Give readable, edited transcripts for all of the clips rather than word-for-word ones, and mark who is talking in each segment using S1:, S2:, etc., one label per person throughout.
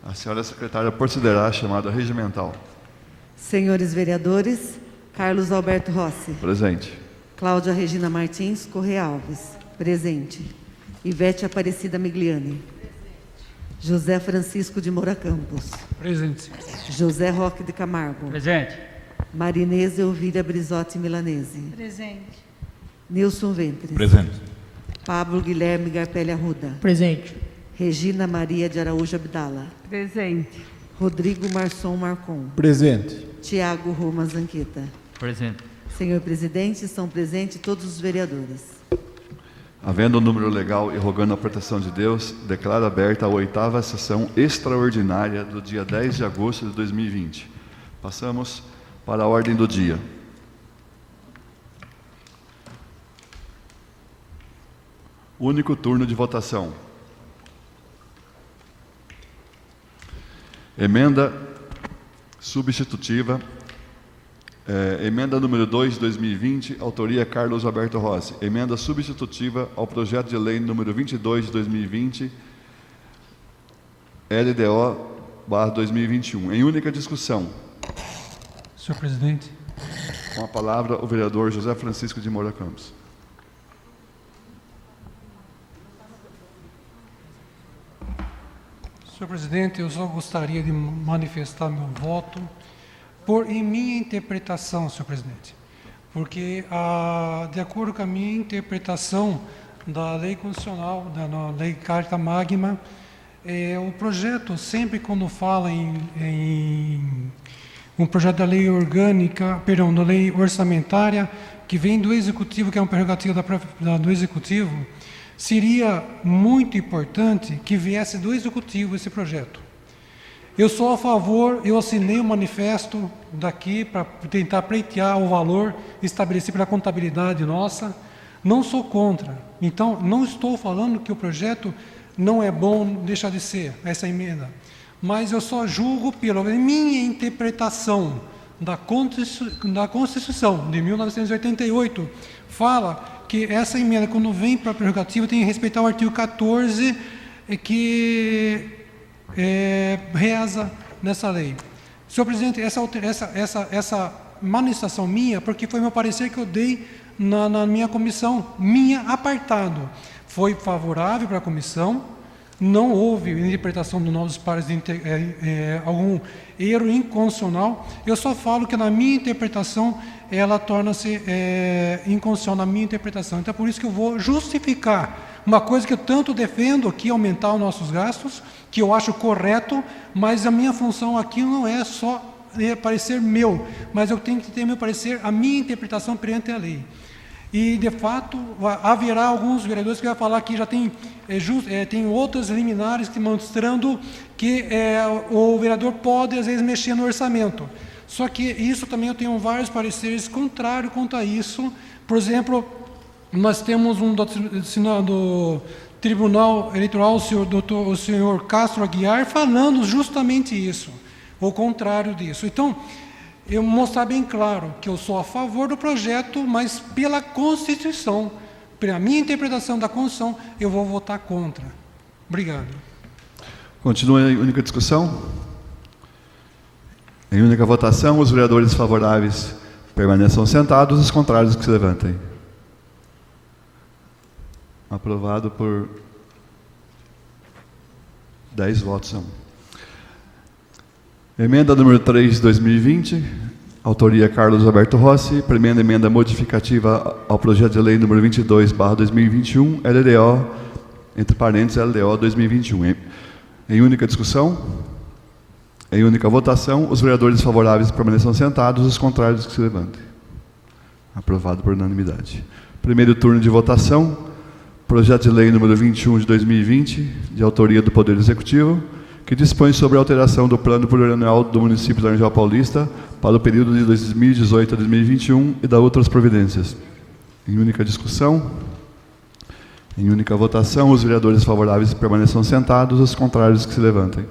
S1: A senhora secretária procederá à chamada regimental.
S2: Senhores vereadores, Carlos Alberto Rossi.
S1: Presente.
S2: Cláudia Regina Martins Correia Alves. Presente. Ivete Aparecida Migliani. José Francisco de Moura Campos.
S3: Presente.
S2: José Roque de Camargo.
S3: Presente.
S2: Marinês Elvira Brizotti Milanese.
S4: Presente.
S2: Nilson Ventres.
S5: Presente.
S2: Pablo Guilherme Garpelli Arruda.
S3: Presente.
S2: Regina Maria de Araújo Abdala.
S4: Presente.
S2: Rodrigo Marçom Marcon.
S5: Presente.
S2: Tiago Roma Zanqueta.
S3: Presente.
S2: Senhor presidente, estão presentes todos os vereadores.
S1: Havendo o número legal e rogando a proteção de Deus, declaro aberta a 8ª sessão extraordinária do dia 10 de agosto de 2020. Passamos para a ordem do dia. Único turno de votação. Emenda substitutiva. Emenda número 2 de 2020, autoria Carlos Alberto Rossi. Emenda substitutiva ao projeto de lei número 22 de 2020, LDO/2021. Em única discussão.
S3: Senhor presidente.
S1: Com a palavra o vereador José Francisco de Moura Campos.
S3: Senhor presidente, eu só gostaria de manifestar meu voto em minha interpretação, senhor presidente. Porque, de acordo com a minha interpretação da lei constitucional, da lei Carta Magna, o projeto, sempre quando fala em um projeto da lei orgânica, perdão, da lei orçamentária, que vem do Executivo, que é uma prerrogativa do Executivo, seria muito importante que viesse do Executivo esse projeto. Eu sou a favor, eu assinei o manifesto daqui para tentar pleitear o valor estabelecido pela contabilidade nossa. Não sou contra. Então, não estou falando que o projeto não é bom deixar de ser, essa emenda. Mas eu só julgo pela minha interpretação da Constituição de 1988, fala que essa emenda, quando vem para a prerrogativa, tem que respeitar o artigo 14, que reza nessa lei. Senhor presidente, essa manifestação minha, porque foi meu parecer que eu dei na minha comissão, apartado. Foi favorável para a comissão, não houve interpretação dos novos pares de algum erro inconstitucional. Eu só falo que na minha interpretação, ela torna-se inconstitucional na minha interpretação. Então, é por isso que eu vou justificar uma coisa que eu tanto defendo aqui, aumentar os nossos gastos, que eu acho correto, mas a minha função aqui não é só parecer meu, mas eu tenho que ter meu parecer, a minha interpretação perante a lei. E, de fato, haverá alguns vereadores que vão falar que já tem outras liminares que mostrando que o vereador pode, às vezes, mexer no orçamento. Só que isso também eu tenho vários pareceres contrários quanto a isso. Por exemplo, nós temos do Tribunal Eleitoral, o senhor Castro Aguiar, falando justamente isso, o contrário disso. Então, eu mostrar bem claro que eu sou a favor do projeto, mas pela Constituição, pela minha interpretação da Constituição, eu vou votar contra. Obrigado.
S1: Continua em única discussão? Em única votação, os vereadores favoráveis permaneçam sentados, os contrários que se levantem. Aprovado por 10 votos a 1. Emenda número 3 de 2020, autoria Carlos Alberto Rossi, primeira emenda modificativa ao projeto de lei número 22/2021, LDO, entre parênteses, LDO 2021. Em única discussão? Em única votação, os vereadores favoráveis permaneçam sentados, os contrários que se levantem. Aprovado por unanimidade. Primeiro turno de votação. Projeto de lei número 21 de 2020, de autoria do Poder Executivo, que dispõe sobre a alteração do plano plurianual do município de Laranjal Paulista para o período de 2018 a 2021 e da outras providências. Em única discussão, em única votação, os vereadores favoráveis permaneçam sentados, os contrários que se levantem.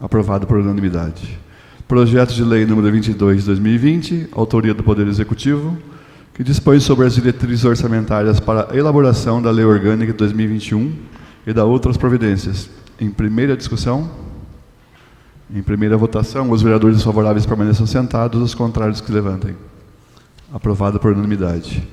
S1: Aprovado por unanimidade. Projeto de lei número 22 de 2020, autoria do Poder Executivo, que dispõe sobre as diretrizes orçamentárias para a elaboração da Lei Orgânica de 2021, e da outras providências. Em primeira discussão, em primeira votação, os vereadores favoráveis permaneçam sentados, os contrários que se levantem. Aprovado por unanimidade.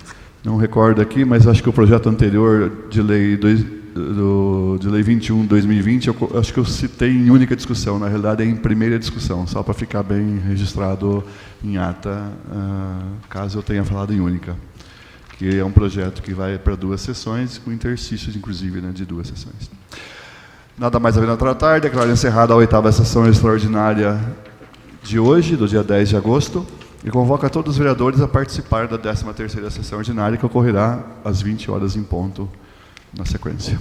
S1: Não recordo aqui, mas acho que o projeto anterior de lei de lei 21/2020, eu acho que eu citei em única discussão. Na realidade é em primeira discussão, só para ficar bem registrado em ata, caso eu tenha falado em única. Que é um projeto que vai para 2 sessões, com interstícios, inclusive, né, de 2 sessões. Nada mais havendo a tratar, declaro encerrada a 8ª sessão extraordinária de hoje, do dia 10 de agosto, e convoco a todos os vereadores a participar da 13ª sessão ordinária, que ocorrerá às 20 horas em ponto, na sequência.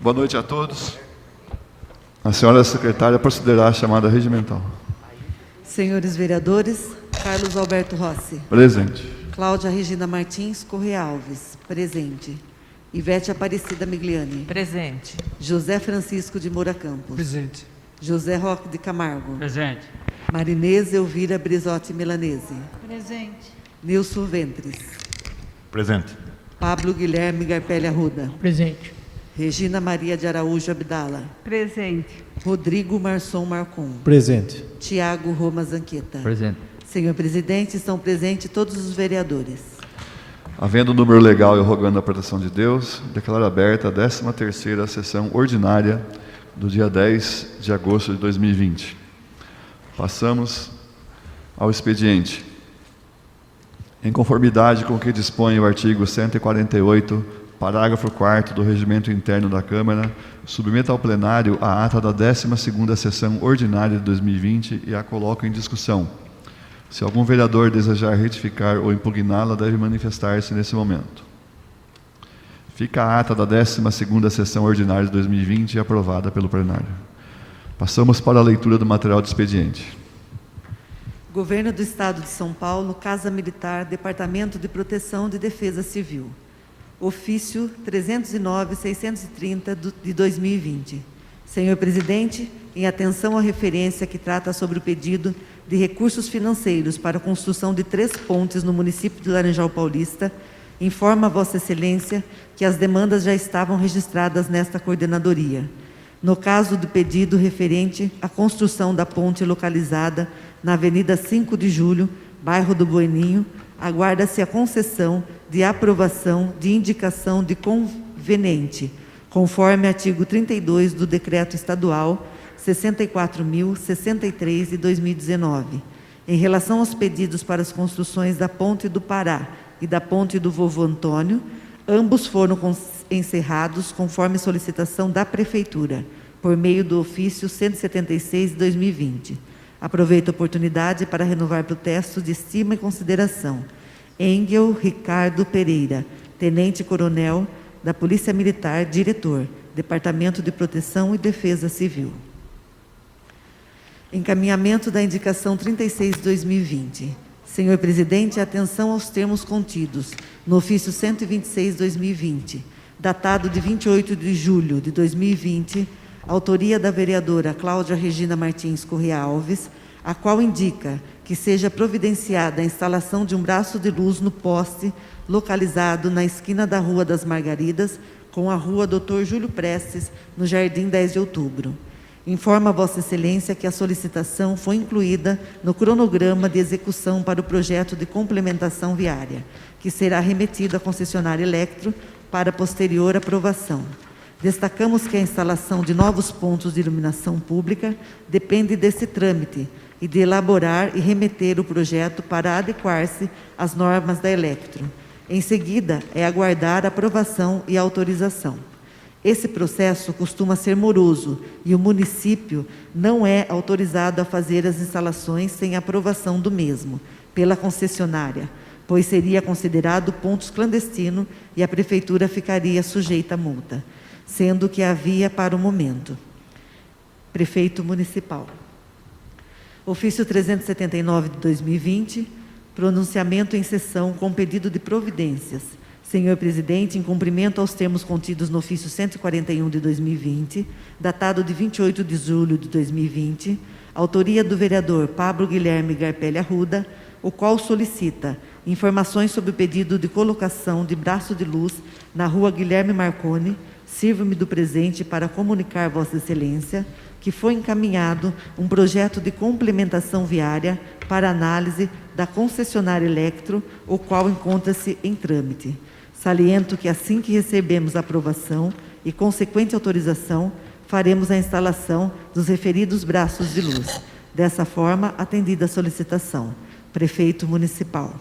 S1: Boa noite a todos. A senhora secretária procederá à chamada regimental.
S2: Senhores vereadores, Carlos Alberto Rossi.
S1: Presente.
S2: Cláudia Regina Martins Correa Alves. Presente. Ivete Aparecida Migliani.
S4: Presente.
S2: José Francisco de Moura Campos.
S3: Presente.
S2: José Roque de Camargo.
S5: Presente.
S2: Marinês Elvira Brizotti Milanese.
S4: Presente.
S2: Nilson Ventres.
S6: Presente.
S2: Pablo Guilherme Garpelli Arruda.
S5: Presente.
S2: Regina Maria de Araújo Abdala.
S4: Presente.
S2: Rodrigo Marçom Marcon.
S7: Presente.
S2: Tiago Roma Zanqueta.
S5: Presente.
S2: Senhor presidente, estão presentes todos os vereadores.
S1: Havendo o número legal e rogando a proteção de Deus, declaro aberta a 13ª sessão ordinária do dia 10 de agosto de 2020. Passamos ao expediente. Em conformidade com o que dispõe o artigo 148, parágrafo 4º do Regimento Interno da Câmara, submeto ao plenário a ata da 12ª sessão ordinária de 2020 e a coloco em discussão. Se algum vereador desejar retificar ou impugná-la, deve manifestar-se nesse momento. Fica a ata da 12ª sessão ordinária de 2020 aprovada pelo plenário. Passamos para a leitura do material de expediente.
S2: Governo do Estado de São Paulo, Casa Militar, Departamento de Proteção de Defesa Civil. Ofício 309-630 de 2020. Senhor presidente, em atenção à referência que trata sobre o pedido de recursos financeiros para a construção de 3 pontes no município de Laranjal Paulista, informa a Vossa Excelência que as demandas já estavam registradas nesta coordenadoria. No caso do pedido referente à construção da ponte localizada na Avenida 5 de Julho, bairro do Bueninho, aguarda-se a concessão de aprovação de indicação de conveniente, conforme artigo 32 do Decreto Estadual 64.063 de 2019. Em relação aos pedidos para as construções da Ponte do Pará e da Ponte do Vovô Antônio, ambos foram encerrados conforme solicitação da Prefeitura, por meio do ofício 176 de 2020. Aproveito a oportunidade para renovar para o texto de estima e consideração. Engel Ricardo Pereira, Tenente-Coronel da Polícia Militar, Diretor, Departamento de Proteção e Defesa Civil. Encaminhamento da indicação 36 de 2020. Senhor presidente, atenção aos termos contidos no ofício 126 de 2020, datado de 28 de julho de 2020, autoria da vereadora Cláudia Regina Martins Correa Alves, a qual indica que seja providenciada a instalação de um braço de luz no poste localizado na esquina da Rua das Margaridas com a Rua Dr. Júlio Prestes, no Jardim 10 de Outubro. Informa a Vossa Excelência que a solicitação foi incluída no cronograma de execução para o projeto de complementação viária, que será remetido à concessionária Electro para posterior aprovação. Destacamos que a instalação de novos pontos de iluminação pública depende desse trâmite e de elaborar e remeter o projeto para adequar-se às normas da Electro. Em seguida, é aguardar a aprovação e autorização. Esse processo costuma ser moroso e o município não é autorizado a fazer as instalações sem aprovação do mesmo, pela concessionária, pois seria considerado pontos clandestino e a Prefeitura ficaria sujeita a multa, sendo que havia para o momento. Prefeito Municipal. Ofício 379 de 2020, pronunciamento em sessão com pedido de providências. Senhor presidente, em cumprimento aos termos contidos no ofício 141 de 2020, datado de 28 de julho de 2020, autoria do vereador Pablo Guilherme Garpelli Arruda, o qual solicita informações sobre o pedido de colocação de braço de luz na Rua Guilherme Marconi. Sirvo-me do presente para comunicar a Vossa Excelência que foi encaminhado um projeto de complementação viária para análise da concessionária Electro, o qual encontra-se em trâmite. Saliento que assim que recebemos a aprovação e consequente autorização, faremos a instalação dos referidos braços de luz. Dessa forma, atendida a solicitação. Prefeito Municipal.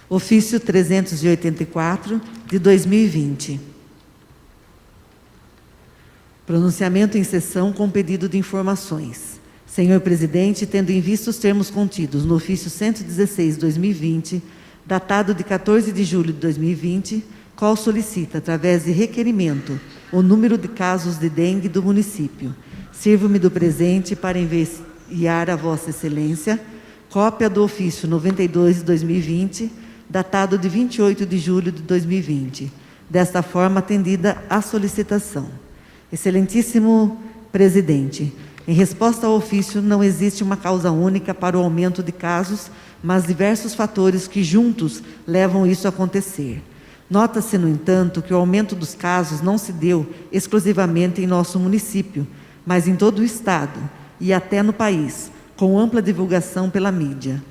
S2: Ofício 384 de 2020. Pronunciamento em sessão com pedido de informações. Senhor presidente, tendo em vista os termos contidos no ofício 116/2020, datado de 14 de julho de 2020, qual solicita, através de requerimento, o número de casos de dengue do município. Sirvo-me do presente para enviar a Vossa Excelência cópia do ofício 92 de 2020, datado de 28 de julho de 2020. Desta forma, atendida a solicitação. Excelentíssimo Presidente, em resposta ao ofício, não existe uma causa única para o aumento de casos, mas diversos fatores que juntos levam isso a acontecer. Nota-se, no entanto, que o aumento dos casos não se deu exclusivamente em nosso município, mas em todo o Estado e até no país, com ampla divulgação pela mídia.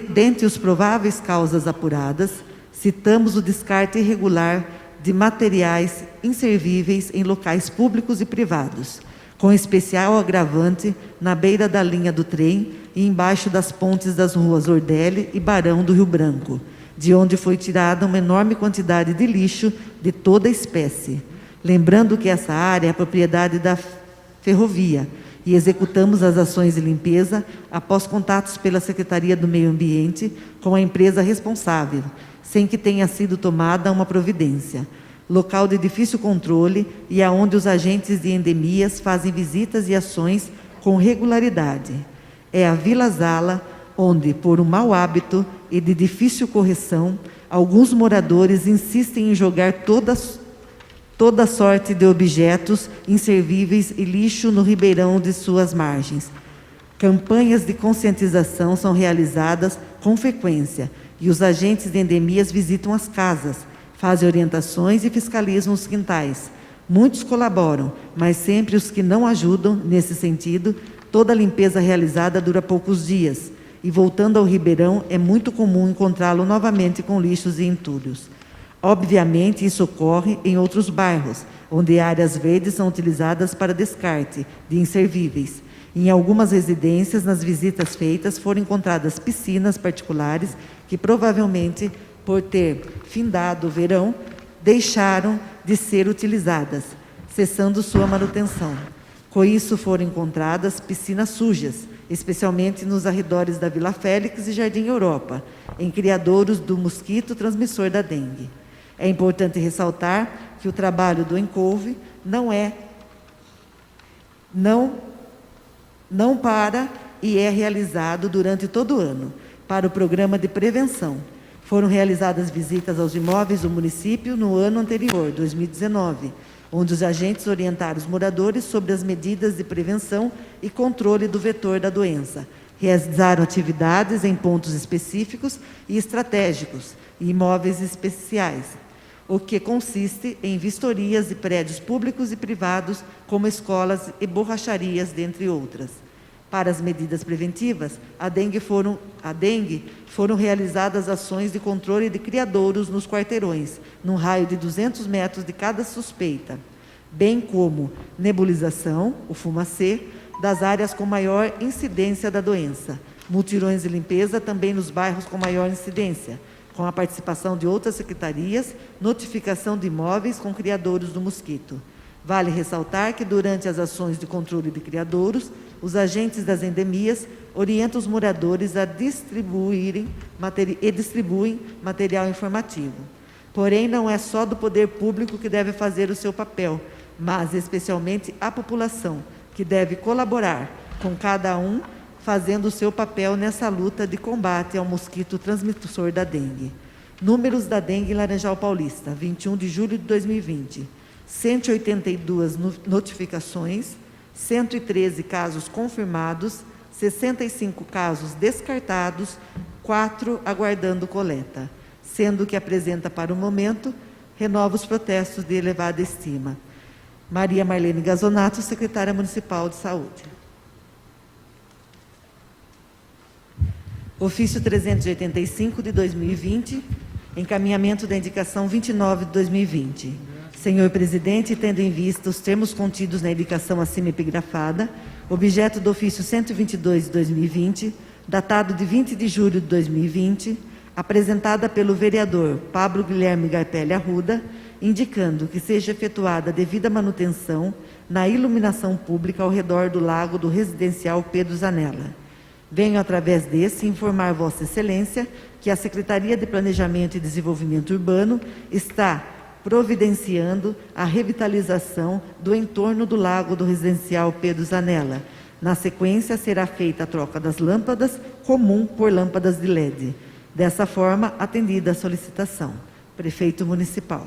S2: Dentre as prováveis causas apuradas, citamos o descarte irregular de materiais inservíveis em locais públicos e privados, com especial agravante na beira da linha do trem e embaixo das pontes das ruas Ordelli e Barão do Rio Branco, de onde foi tirada uma enorme quantidade de lixo de toda espécie. Lembrando que essa área é propriedade da ferrovia e executamos as ações de limpeza após contatos pela Secretaria do Meio Ambiente com a empresa responsável, sem que tenha sido tomada uma providência. Local de difícil controle e aonde os agentes de endemias fazem visitas e ações com regularidade. É a Vila Zala, onde, por um mau hábito e de difícil correção, alguns moradores insistem em jogar toda sorte de objetos inservíveis e lixo no ribeirão de suas margens. Campanhas de conscientização são realizadas com frequência e os agentes de endemias visitam as casas, fazem orientações e fiscalizam os quintais. Muitos colaboram, mas sempre os que não ajudam nesse sentido, toda a limpeza realizada dura poucos dias. E voltando ao ribeirão, é muito comum encontrá-lo novamente com lixos e entulhos. Obviamente, isso ocorre em outros bairros, onde áreas verdes são utilizadas para descarte de inservíveis. Em algumas residências, nas visitas feitas, foram encontradas piscinas particulares que provavelmente, por ter findado o verão, deixaram de ser utilizadas, cessando sua manutenção. Com isso, foram encontradas piscinas sujas, especialmente nos arredores da Vila Félix e Jardim Europa, em criadouros do mosquito transmissor da dengue. É importante ressaltar que o trabalho do Encouve não para e é realizado durante todo o ano, para o programa de prevenção. Foram realizadas visitas aos imóveis do município no ano anterior, 2019, onde os agentes orientaram os moradores sobre as medidas de prevenção e controle do vetor da doença. Realizaram atividades em pontos específicos e estratégicos, e imóveis especiais, o que consiste em vistorias de prédios públicos e privados, como escolas e borracharias, dentre outras. Para as medidas preventivas, a dengue foram realizadas ações de controle de criadouros nos quarteirões, num raio de 200 metros de cada suspeita, bem como nebulização, o fumacê, das áreas com maior incidência da doença, mutirões de limpeza também nos bairros com maior incidência, com a participação de outras secretarias, notificação de imóveis com criadouros do mosquito. Vale ressaltar que, durante as ações de controle de criadouros, os agentes das endemias orientam os moradores a distribuem material informativo. Porém, não é só do poder público que deve fazer o seu papel, mas especialmente a população, que deve colaborar com cada um, fazendo o seu papel nessa luta de combate ao mosquito transmissor da dengue. Números da dengue em Laranjal Paulista, 21 de julho de 2020. 182 notificações, 113 casos confirmados, 65 casos descartados, 4 aguardando coleta, sendo que apresenta para o momento, renova os protestos de elevada estima. Maria Marlene Gazonato, secretária municipal de saúde. Ofício 385 de 2020, encaminhamento da indicação 29 de 2020. Senhor Presidente, tendo em vista os termos contidos na indicação acima epigrafada, objeto do ofício 122 de 2020, datado de 20 de julho de 2020, apresentada pelo vereador Pablo Guilherme Garpelli Arruda, indicando que seja efetuada a devida manutenção na iluminação pública ao redor do lago do residencial Pedro Zanella. Venho, através desse, informar Vossa Excelência que a Secretaria de Planejamento e Desenvolvimento Urbano está providenciando a revitalização do entorno do lago do residencial Pedro Zanella. Na sequência, será feita a troca das lâmpadas comum por lâmpadas de LED. Dessa forma, atendida a solicitação. Prefeito Municipal.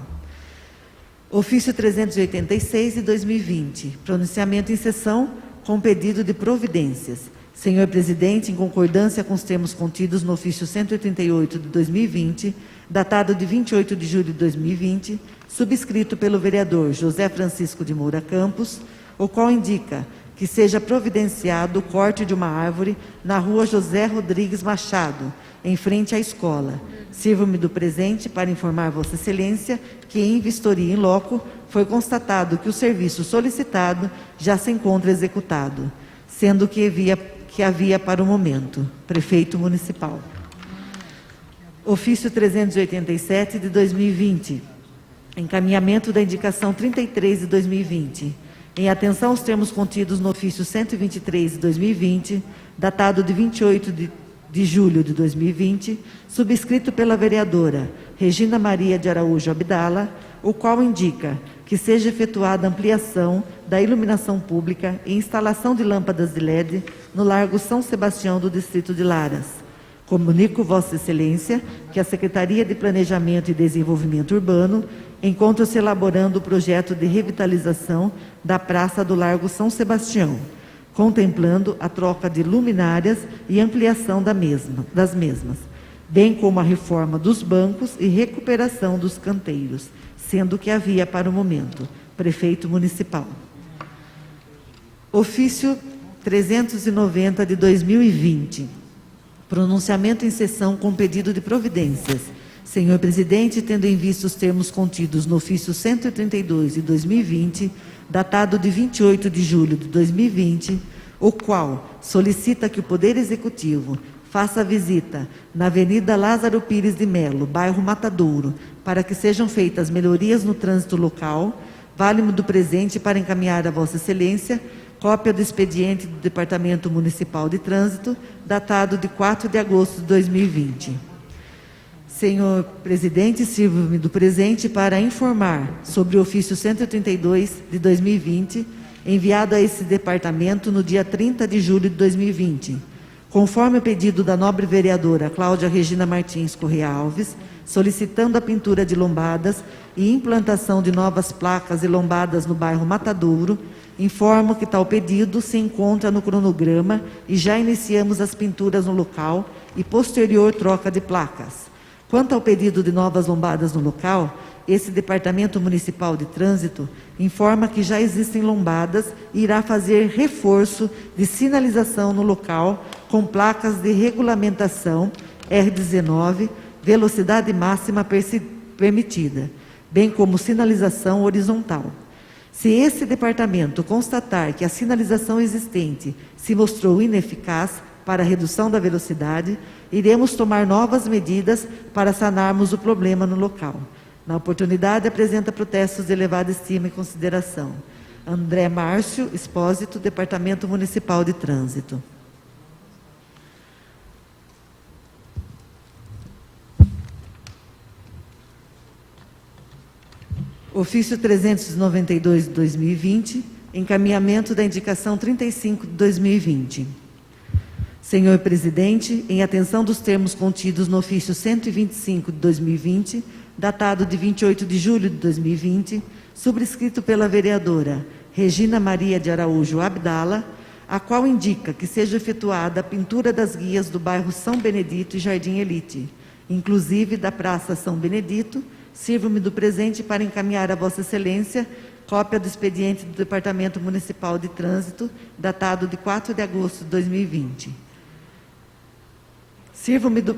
S2: Ofício 386 de 2020. Pronunciamento em sessão com pedido de providências. Senhor Presidente, em concordância com os termos contidos no ofício 138 de 2020, datado de 28 de julho de 2020, subscrito pelo vereador José Francisco de Moura Campos, o qual indica que seja providenciado o corte de uma árvore na rua José Rodrigues Machado, em frente à escola. Sirvo-me do presente para informar Vossa Excelência que, em vistoria em loco, foi constatado que o serviço solicitado já se encontra executado, sendo que havia para o momento. Prefeito Municipal. Ofício 387 de 2020. Encaminhamento da indicação 33 de 2020. Em atenção aos termos contidos no ofício 123 de 2020, datado de 28 de julho de 2020, subscrito pela vereadora Regina Maria de Araújo Abdala, o qual indica que seja efetuada ampliação da iluminação pública e instalação de lâmpadas de LED no Largo São Sebastião do Distrito de Laras. Comunico Vossa Excelência que a Secretaria de Planejamento e Desenvolvimento Urbano encontra-se elaborando o projeto de revitalização da Praça do Largo São Sebastião, contemplando a troca de luminárias e ampliação das mesmas, bem como a reforma dos bancos e recuperação dos canteiros, sendo que havia para o momento. Prefeito Municipal. Ofício 390 de 2020. Pronunciamento em sessão com pedido de providências. Senhor Presidente, tendo em vista os termos contidos no ofício 132 de 2020, datado de 28 de julho de 2020, o qual solicita que o Poder Executivo faça a visita na Avenida Lázaro Pires de Melo, bairro Matadouro, para que sejam feitas melhorias no trânsito local, vale-me do presente para encaminhar a Vossa Excelência cópia do expediente do Departamento Municipal de Trânsito, datado de 4 de agosto de 2020. Senhor Presidente, sirvo-me do presente para informar sobre o ofício 132 de 2020, enviado a esse departamento no dia 30 de julho de 2020, conforme o pedido da nobre vereadora Cláudia Regina Martins Correia Alves, solicitando a pintura de lombadas e implantação de novas placas e lombadas no bairro Matadouro. Informo que tal pedido se encontra no cronograma e já iniciamos as pinturas no local e posterior troca de placas. Quanto ao pedido de novas lombadas no local, esse Departamento Municipal de Trânsito informa que já existem lombadas e irá fazer reforço de sinalização no local com placas de regulamentação R19, velocidade máxima permitida, bem como sinalização horizontal. Se esse departamento constatar que a sinalização existente se mostrou ineficaz para a redução da velocidade, iremos tomar novas medidas para sanarmos o problema no local. Na oportunidade, apresenta protestos de elevada estima e consideração. André Márcio Expósito, Departamento Municipal de Trânsito. Ofício 392 de 2020, encaminhamento da indicação 35 de 2020. Senhor Presidente, em atenção dos termos contidos no ofício 125 de 2020, datado de 28 de julho de 2020, subscrito pela vereadora Regina Maria de Araújo Abdala, a qual indica que seja efetuada a pintura das guias do bairro São Benedito e Jardim Elite, inclusive da Praça São Benedito. Sirvo-me do presente para encaminhar a Vossa Excelência cópia do expediente do Departamento Municipal de Trânsito, datado de 4 de agosto de 2020.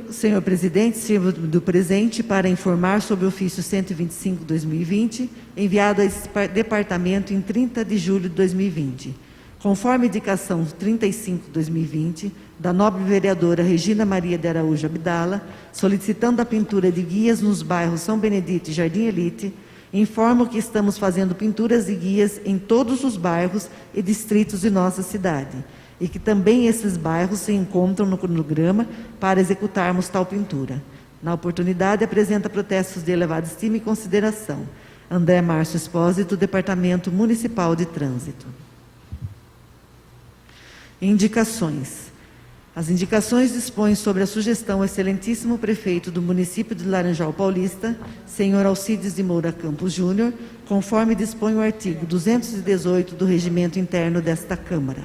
S2: Senhor Presidente, sirvo-me do presente para informar sobre o ofício 125 de 2020, enviado a esse departamento em 30 de julho de 2020. Conforme indicação 35 de 2020, da nobre vereadora Regina Maria de Araújo Abdala, solicitando a pintura de guias nos bairros São Benedito e Jardim Elite, informo que estamos fazendo pinturas de guias em todos os bairros e distritos de nossa cidade. e que também esses bairros se encontram no cronograma para executarmos tal pintura. Na oportunidade, apresenta protestos de elevada estima e consideração. André Márcio Espósito, Departamento Municipal de Trânsito. Indicações. As indicações dispõem sobre a sugestão ao excelentíssimo prefeito do município de Laranjal Paulista, senhor Alcides de Moura Campos Júnior, conforme dispõe o artigo 218 do Regimento Interno desta Câmara.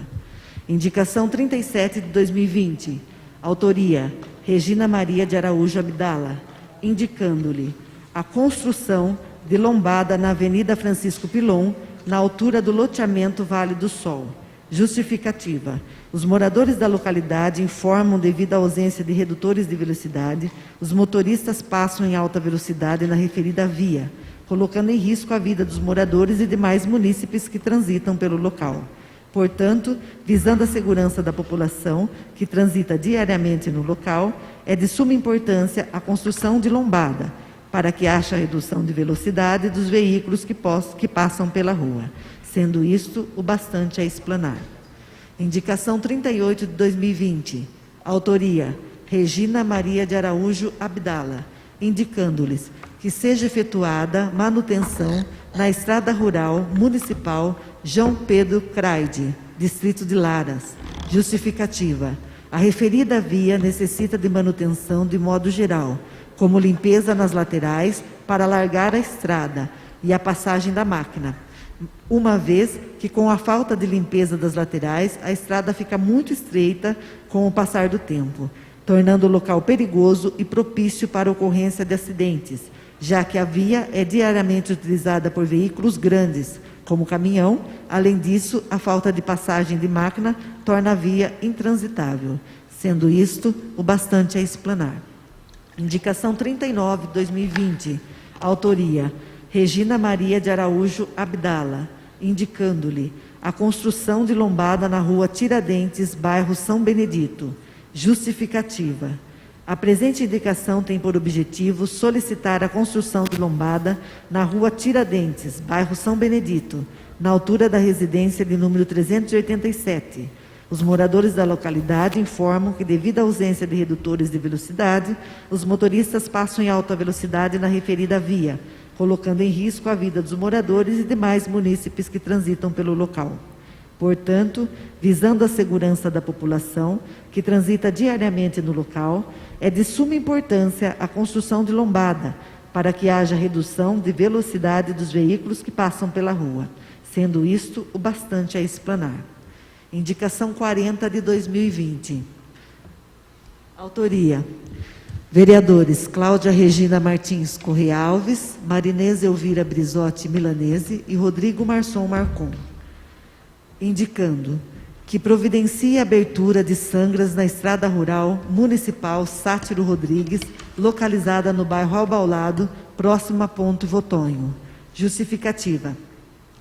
S2: Indicação 37 de 2020. Autoria: Regina Maria de Araújo Abdala, indicando-lhe a construção de lombada na Avenida Francisco Pilon, na altura do loteamento Vale do Sol. Justificativa: os moradores da localidade informam, devido à ausência de redutores de velocidade, os motoristas passam em alta velocidade na referida via, colocando em risco a vida dos moradores e demais munícipes que transitam pelo local. Portanto, visando a segurança da população que transita diariamente no local, é de suma importância a construção de lombada, para que haja redução de velocidade dos veículos que passam pela rua, sendo isto o bastante a explanar. Indicação 38 de 2020. Autoria: Regina Maria de Araújo Abdala, indicando-lhes que seja efetuada manutenção na Estrada Rural Municipal João Pedro Craide, Distrito de Laras. Justificativa: a referida via necessita de manutenção de modo geral, como limpeza nas laterais para alargar a estrada e a passagem da máquina, uma vez que, com a falta de limpeza das laterais, a estrada fica muito estreita com o passar do tempo, tornando o local perigoso e propício para a ocorrência de acidentes, já que a via é diariamente utilizada por veículos grandes, como caminhão. Além disso, a falta de passagem de máquina torna a via intransitável, sendo isto o bastante a explanar. Indicação 39, 2020. Autoria: Regina Maria de Araújo Abdala, indicando-lhe a construção de lombada na rua Tiradentes, bairro São Benedito. Justificativa: a presente indicação tem por objetivo solicitar a construção de lombada na rua Tiradentes, bairro São Benedito, na altura da residência de número 387. Os moradores da localidade informam que, devido à ausência de redutores de velocidade, os motoristas passam em alta velocidade na referida via, colocando em risco a vida dos moradores e demais munícipes que transitam pelo local. Portanto, visando a segurança da população que transita diariamente no local, é de suma importância a construção de lombada, para que haja redução de velocidade dos veículos que passam pela rua, sendo isto o bastante a explanar. Indicação 40 de 2020. Autoria: vereadores Cláudia Regina Martins Correia Alves, Marinês Elvira Brizotti Milanese e Rodrigo Marçom Marcon. Indicando que providencie a abertura de sangras na Estrada Rural Municipal Sátiro Rodrigues, localizada no bairro Albaulado, próximo a Ponte Votonho. Justificativa: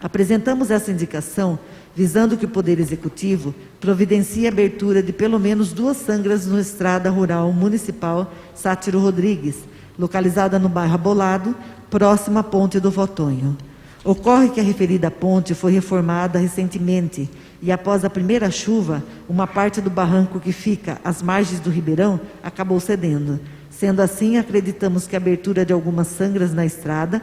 S2: apresentamos essa indicação visando que o Poder Executivo providencie a abertura de pelo menos 2 sangras na Estrada Rural Municipal Sátiro Rodrigues, localizada no bairro Albaulado, próximo à Ponte do Votonho. Ocorre que a referida ponte foi reformada recentemente e, após a primeira chuva, uma parte do barranco que fica às margens do ribeirão acabou cedendo. Sendo assim, acreditamos que a abertura de algumas sangras na estrada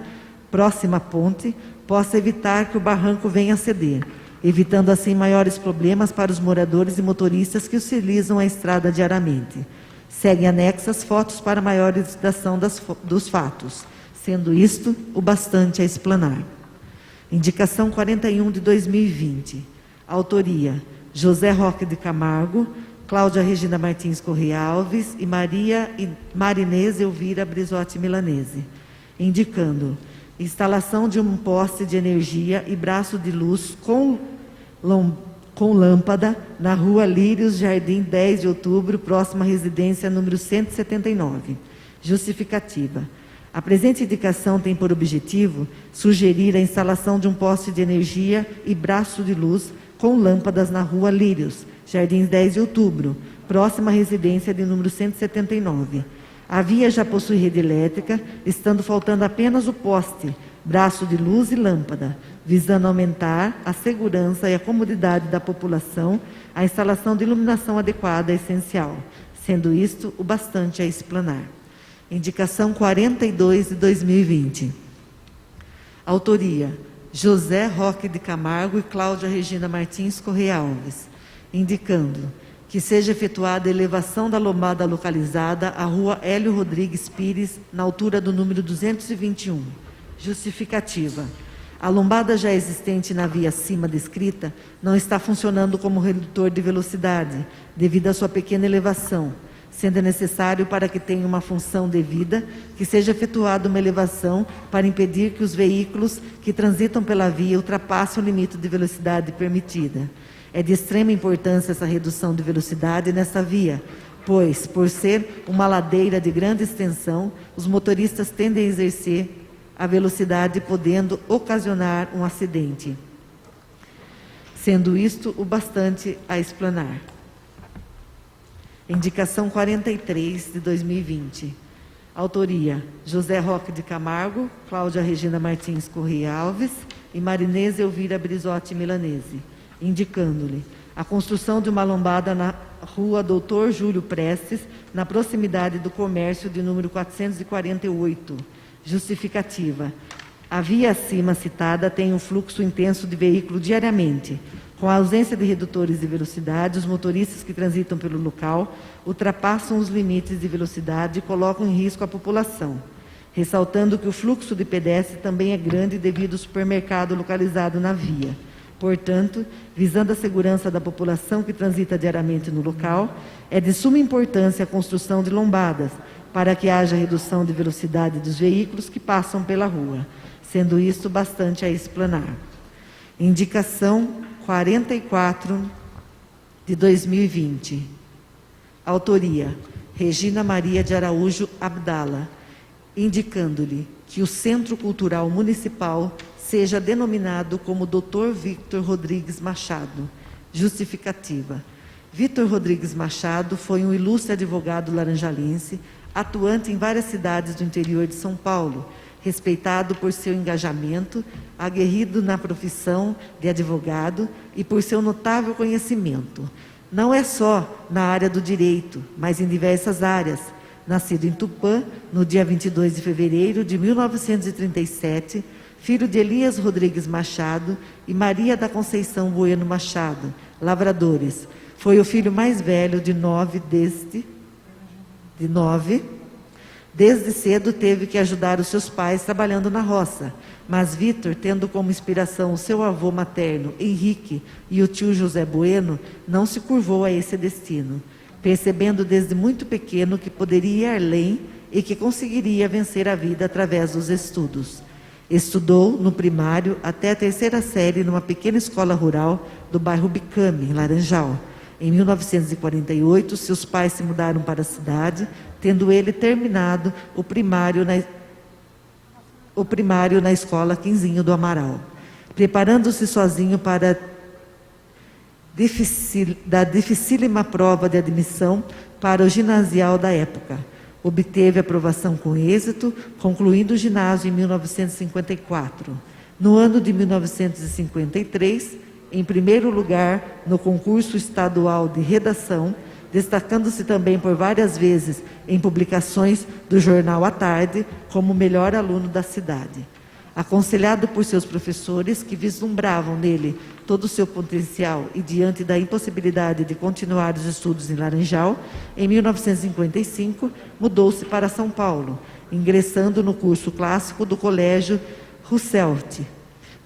S2: próxima à ponte possa evitar que o barranco venha a ceder, evitando assim maiores problemas para os moradores e motoristas que utilizam a estrada diariamente. Seguem anexas fotos para maior elucidação dos fatos, sendo isto o bastante a explanar. Indicação 41 de 2020. Autoria: José Roque de Camargo, Cláudia Regina Martins Correia Alves e Marinês Elvira Brizotti Milanese. Indicando instalação de um poste de energia e braço de luz com lâmpada na rua Lírios, Jardim 10 de Outubro, próxima à residência número 179. Justificativa: a presente indicação tem por objetivo sugerir a instalação de um poste de energia e braço de luz com lâmpadas na rua Lírios, Jardim 10 de Outubro, próxima à residência de número 179. A via já possui rede elétrica, estando faltando apenas o poste braço de luz e lâmpada, visando aumentar a segurança e a comodidade da população, a instalação de iluminação adequada é essencial, sendo isto o bastante a explanar. Indicação 42 de 2020. Autoria: José Roque de Camargo e Cláudia Regina Martins Correia Alves, indicando que seja efetuada a elevação da lombada localizada à rua Hélio Rodrigues Pires, na altura do número 221. Justificativa: a lombada já existente na via acima descrita não está funcionando como redutor de velocidade, devido à sua pequena elevação, sendo necessário, para que tenha uma função devida, que seja efetuada uma elevação para impedir que os veículos que transitam pela via ultrapassem o limite de velocidade permitida. É de extrema importância essa redução de velocidade nessa via, pois, por ser uma ladeira de grande extensão, os motoristas tendem a exercer a velocidade, podendo ocasionar um acidente, sendo isto o bastante a explanar. Indicação 43 de 2020. Autoria: José Roque de Camargo, Cláudia Regina Martins Correia Alves e Marinês Elvira Brizotti Milanese, indicando-lhe a construção de uma lombada na rua Doutor Júlio Prestes, na proximidade do comércio de número 448. Justificativa: a via acima citada tem um fluxo intenso de veículo diariamente. Com a ausência de redutores de velocidade, os motoristas que transitam pelo local ultrapassam os limites de velocidade e colocam em risco a população, ressaltando que o fluxo de pedestres também é grande devido ao supermercado localizado na via. Portanto, visando a segurança da população que transita diariamente no local, é de suma importância a construção de lombadas, para que haja redução de velocidade dos veículos que passam pela rua, sendo isto bastante a explanar. Indicação 44 de 2020. Autoria: Regina Maria de Araújo Abdala, indicando-lhe que o Centro Cultural Municipal seja denominado como Dr. Victor Rodrigues Machado. Justificativa: Victor Rodrigues Machado foi um ilustre advogado laranjalense, atuante em várias cidades do interior de São Paulo, respeitado por seu engajamento, aguerrido na profissão de advogado e por seu notável conhecimento. Não é só na área do direito, mas em diversas áreas. Nascido em Tupã, no dia 22 de fevereiro de 1937, filho de Elias Rodrigues Machado e Maria da Conceição Bueno Machado, lavradores. Foi o filho mais velho de nove. Desde cedo teve que ajudar os seus pais trabalhando na roça, mas Vitor, tendo como inspiração o seu avô materno, Henrique, e o tio José Bueno, não se curvou a esse destino, percebendo desde muito pequeno que poderia ir além e que conseguiria vencer a vida através dos estudos. Estudou no primário até a 3ª série numa pequena escola rural do bairro Bicame, em Laranjal. Em 1948, seus pais se mudaram para a cidade, tendo ele terminado o primário na escola Quinzinho do Amaral. Preparando-se sozinho para da dificílima prova de admissão para o ginasial da época. Obteve aprovação com êxito, concluindo o ginásio em 1954. No ano de 1953, em primeiro lugar no concurso estadual de redação, destacando-se também por várias vezes em publicações do jornal à tarde como o melhor aluno da cidade. Aconselhado por seus professores, que vislumbravam nele todo o seu potencial e diante da impossibilidade de continuar os estudos em Laranjal, em 1955 mudou-se para São Paulo, ingressando no curso clássico do Colégio Roosevelt,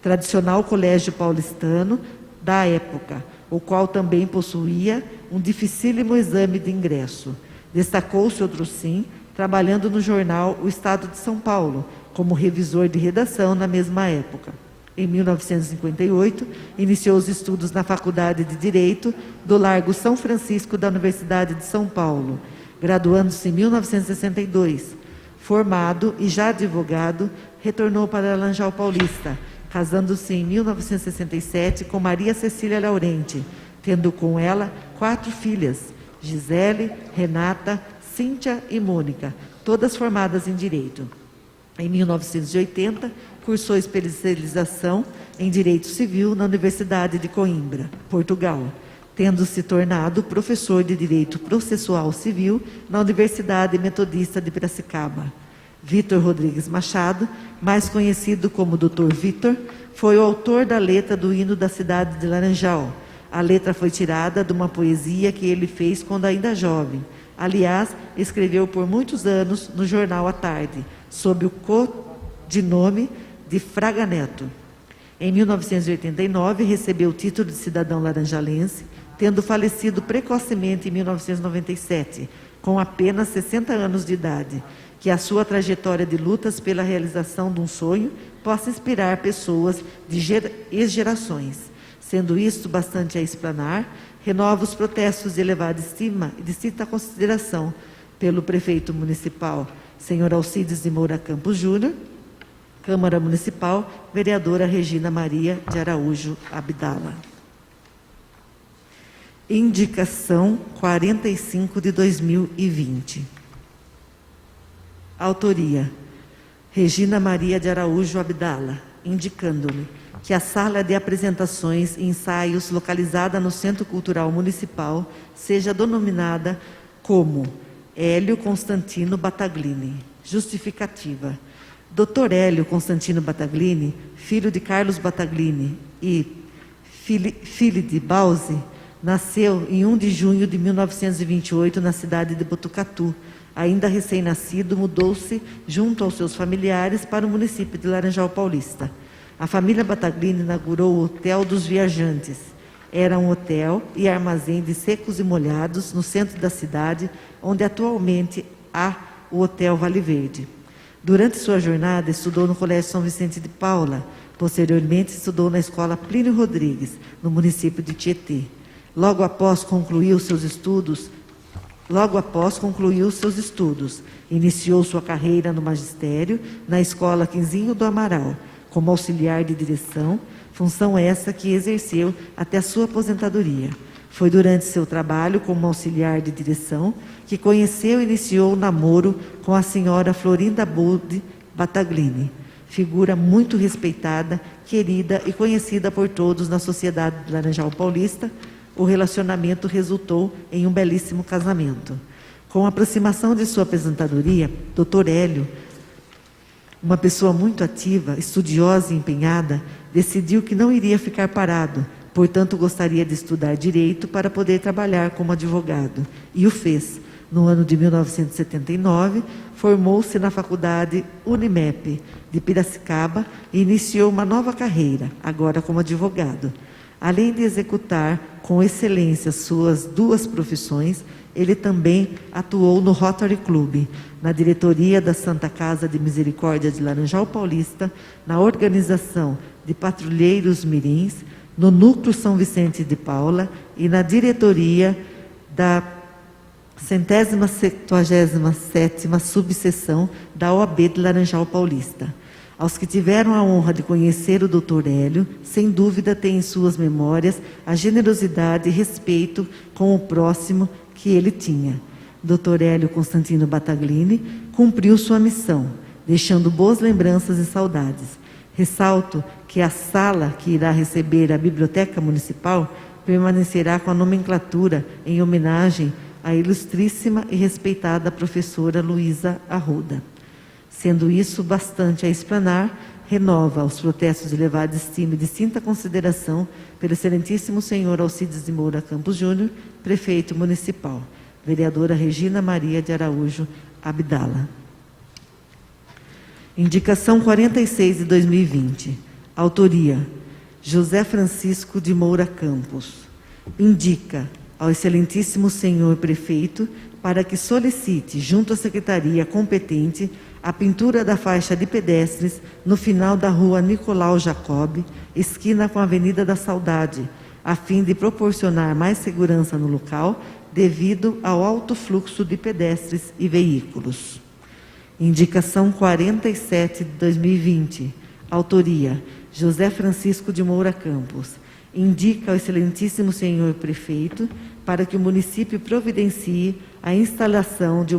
S2: tradicional colégio paulistano da época, o qual também possuía um dificílimo exame de ingresso. Destacou-se outro sim, trabalhando no jornal O Estado de São Paulo, como revisor de redação na mesma época. Em 1958, iniciou os estudos na Faculdade de Direito do Largo São Francisco da Universidade de São Paulo, graduando-se em 1962. Formado e já advogado, retornou para Laranjal Paulista, casando-se em 1967 com Maria Cecília Laurenti, tendo com ela 4 filhas, Gisele, Renata, Cíntia e Mônica, todas formadas em Direito. Em 1980, cursou especialização em Direito Civil na Universidade de Coimbra, Portugal, tendo se tornado professor de Direito Processual Civil na Universidade Metodista de Piracicaba. Vitor Rodrigues Machado, mais conhecido como Dr. Vitor, foi o autor da letra do hino da cidade de Laranjal. A letra foi tirada de uma poesia que ele fez quando ainda jovem. Aliás, escreveu por muitos anos no jornal à tarde, sob o codinome de Fraga Neto. Em 1989, recebeu o título de cidadão laranjalense, tendo falecido precocemente em 1997, com apenas 60 anos de idade. Que a sua trajetória de lutas pela realização de um sonho possa inspirar pessoas de ex-gerações. Sendo isto bastante a explanar, renova os protestos de elevada estima e de distinta consideração pelo prefeito municipal, senhor Alcides de Moura Campos Júnior, Câmara Municipal, vereadora Regina Maria de Araújo Abdala. Indicação 45 de 2020. Autoria: Regina Maria de Araújo Abdala, indicando-me que a sala de apresentações e ensaios localizada no Centro Cultural Municipal seja denominada como Hélio Constantino Battaglini. Justificativa: Dr. Hélio Constantino Battaglini, filho de Carlos Battaglini e filho de Bausi, nasceu em 1 de junho de 1928 na cidade de Botucatu. Ainda recém-nascido, mudou-se junto aos seus familiares para o município de Laranjal Paulista. A família Battaglini inaugurou o Hotel dos Viajantes. Era um hotel e armazém de secos e molhados no centro da cidade, onde atualmente há o Hotel Vale Verde. Durante sua jornada, estudou no Colégio São Vicente de Paula. Posteriormente, estudou na Escola Plínio Rodrigues, no município de Tietê. Logo após concluir os seus estudos, iniciou sua carreira no magistério na Escola Quinzinho do Amaral, como auxiliar de direção, função essa que exerceu até a sua aposentadoria. Foi durante seu trabalho como auxiliar de direção que conheceu e iniciou o namoro com a senhora Florinda Bode Battaglini, figura muito respeitada, querida e conhecida por todos na sociedade de Laranjal Paulista. O relacionamento resultou em um belíssimo casamento. Com a aproximação de sua aposentadoria, Dr. Hélio, uma pessoa muito ativa, estudiosa e empenhada, decidiu que não iria ficar parado, portanto gostaria de estudar Direito para poder trabalhar como advogado. E o fez. No ano de 1979, formou-se na Faculdade Unimep de Piracicaba e iniciou uma nova carreira, agora como advogado. Além de executar com excelência suas duas profissões, ele também atuou no Rotary Club, na diretoria da Santa Casa de Misericórdia de Laranjal Paulista, na organização de patrulheiros mirins, no Núcleo São Vicente de Paula e na diretoria da 177ª subseção da OAB de Laranjal Paulista. Aos que tiveram a honra de conhecer o Dr. Hélio, sem dúvida tem em suas memórias a generosidade e respeito com o próximo que ele tinha. Dr. Hélio Constantino Battaglini cumpriu sua missão, deixando boas lembranças e saudades. Ressalto que a sala que irá receber a Biblioteca Municipal permanecerá com a nomenclatura em homenagem à ilustríssima e respeitada professora Luísa Arruda. Sendo isso bastante a explanar, renova os protestos de elevada estima e distinta consideração pelo excelentíssimo senhor Alcides de Moura Campos Júnior, prefeito municipal. Vereadora Regina Maria de Araújo Abdala. Indicação 46 de 2020. Autoria: José Francisco de Moura Campos. Indica ao excelentíssimo senhor prefeito para que solicite, junto à secretaria competente, a pintura da faixa de pedestres no final da rua Nicolau Jacob, esquina com a Avenida da Saudade, a fim de proporcionar mais segurança no local, devido ao alto fluxo de pedestres e veículos. Indicação 47 de 2020. Autoria: José Francisco de Moura Campos. Indica ao excelentíssimo senhor prefeito para que o município providencie a instalação de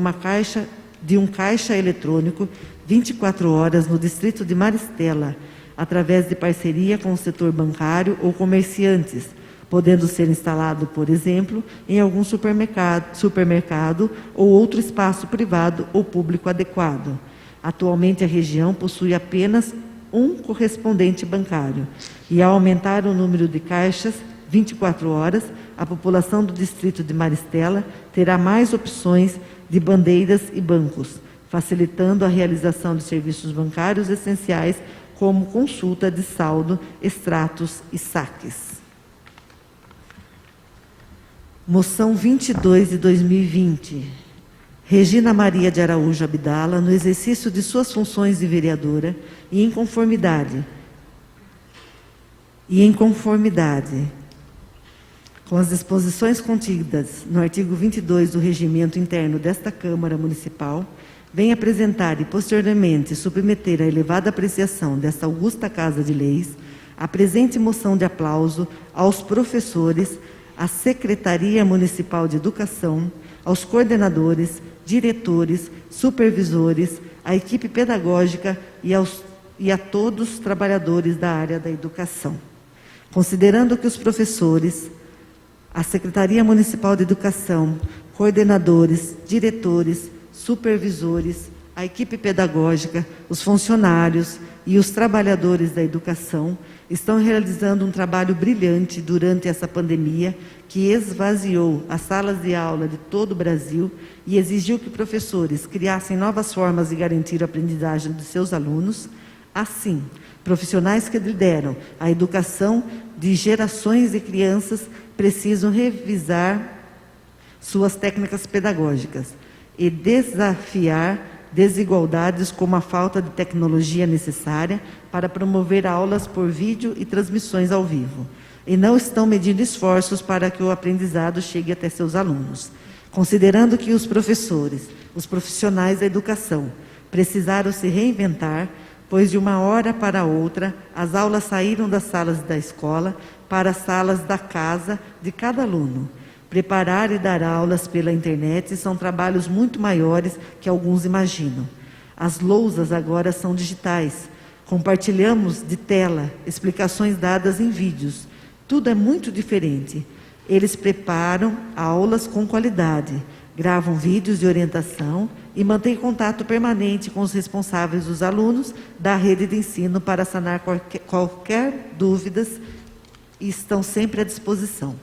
S2: um caixa eletrônico 24 horas no distrito de Maristela, através de parceria com o setor bancário ou comerciantes, podendo ser instalado, por exemplo, em algum supermercado ou outro espaço privado ou público adequado. Atualmente, a região possui apenas um correspondente bancário e, ao aumentar o número de caixas 24 horas, a população do distrito de Maristela terá mais opções de bandeiras e bancos, facilitando a realização de serviços bancários essenciais como consulta de saldo, extratos e saques. Moção 22 de 2020. Regina Maria de Araújo Abdala, no exercício de suas funções de vereadora e em conformidade com as disposições contidas no artigo 22 do Regimento Interno desta Câmara Municipal, vem apresentar e posteriormente submeter à elevada apreciação desta augusta Casa de Leis a presente moção de aplauso aos professores, à Secretaria Municipal de Educação, aos coordenadores, diretores, supervisores, à equipe pedagógica e a todos os trabalhadores da área da educação. Considerando que os professores, a Secretaria Municipal de Educação, coordenadores, diretores, supervisores, a equipe pedagógica, os funcionários e os trabalhadores da educação estão realizando um trabalho brilhante durante essa pandemia que esvaziou as salas de aula de todo o Brasil e exigiu que professores criassem novas formas de garantir a aprendizagem de seus alunos. Assim, profissionais que lideram a educação de gerações de crianças precisam revisar suas técnicas pedagógicas e desafiar desigualdades como a falta de tecnologia necessária para promover aulas por vídeo e transmissões ao vivo, e não estão medindo esforços para que o aprendizado chegue até seus alunos. Considerando que os professores, os profissionais da educação, precisaram se reinventar, pois de uma hora para outra as aulas saíram das salas da escola para as salas da casa de cada aluno. Preparar e dar aulas pela internet são trabalhos muito maiores que alguns imaginam. As lousas agora são digitais. Compartilhamos de tela, explicações dadas em vídeos. Tudo é muito diferente. Eles preparam aulas com qualidade, gravam vídeos de orientação e mantêm contato permanente com os responsáveis dos alunos da rede de ensino para sanar qualquer dúvidas e estão sempre à disposição.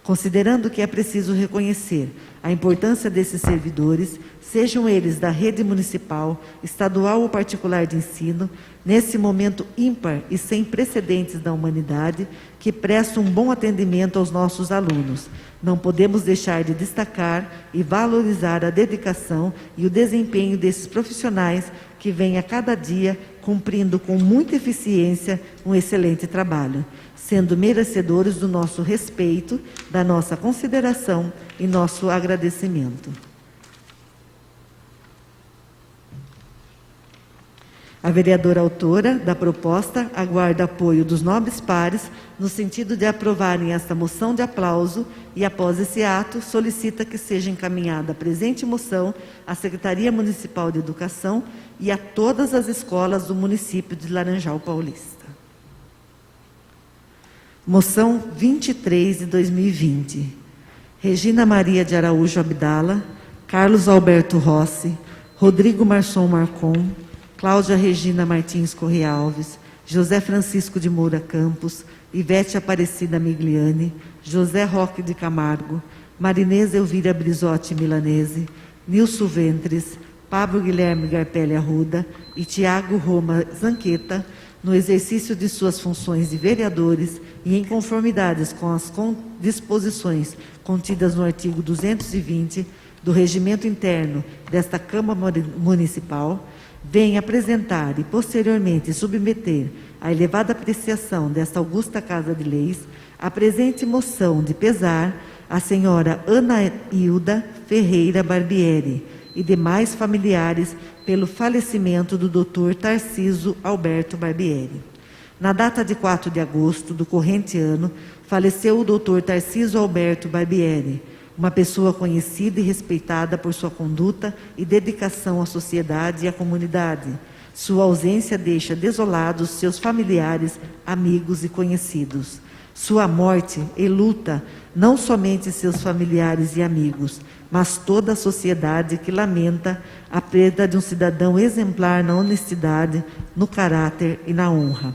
S2: Considerando que é preciso reconhecer a importância desses servidores, sejam eles da rede municipal, estadual ou particular de ensino, nesse momento ímpar e sem precedentes da humanidade, que prestam um bom atendimento aos nossos alunos. Não podemos deixar de destacar e valorizar a dedicação e o desempenho desses profissionais que vêm a cada dia cumprindo com muita eficiência um excelente trabalho, sendo merecedores do nosso respeito, da nossa consideração e nosso agradecimento. A vereadora autora da proposta aguarda apoio dos nobres pares no sentido de aprovarem esta moção de aplauso e, após esse ato, solicita que seja encaminhada a presente moção à Secretaria Municipal de Educação e a todas as escolas do município de Laranjal Paulista. Moção 23 de 2020. Regina Maria de Araújo Abdala, Carlos Alberto Rossi, Rodrigo Marçom Marcon, Cláudia Regina Martins Correia Alves, José Francisco de Moura Campos, Ivete Aparecida Migliani, José Roque de Camargo, Marinesa Elvira Brizotti Milanese, Nilson Ventres, Pablo Guilherme Garpelli Arruda e Tiago Roma Zanqueta, no exercício de suas funções de vereadores e em conformidades com as disposições contidas no artigo 220 do Regimento Interno desta Câmara Municipal, vem apresentar e posteriormente submeter à elevada apreciação desta augusta Casa de Leis a presente moção de pesar à senhora Ana Hilda Ferreira Barbieri e demais familiares pelo falecimento do Dr. Tarciso Alberto Barbieri. Na data de 4 de agosto do corrente ano, faleceu o Dr. Tarciso Alberto Barbieri, uma pessoa conhecida e respeitada por sua conduta e dedicação à sociedade e à comunidade. Sua ausência deixa desolados seus familiares, amigos e conhecidos. Sua morte enluta não somente seus familiares e amigos, mas toda a sociedade que lamenta a perda de um cidadão exemplar na honestidade, no caráter e na honra.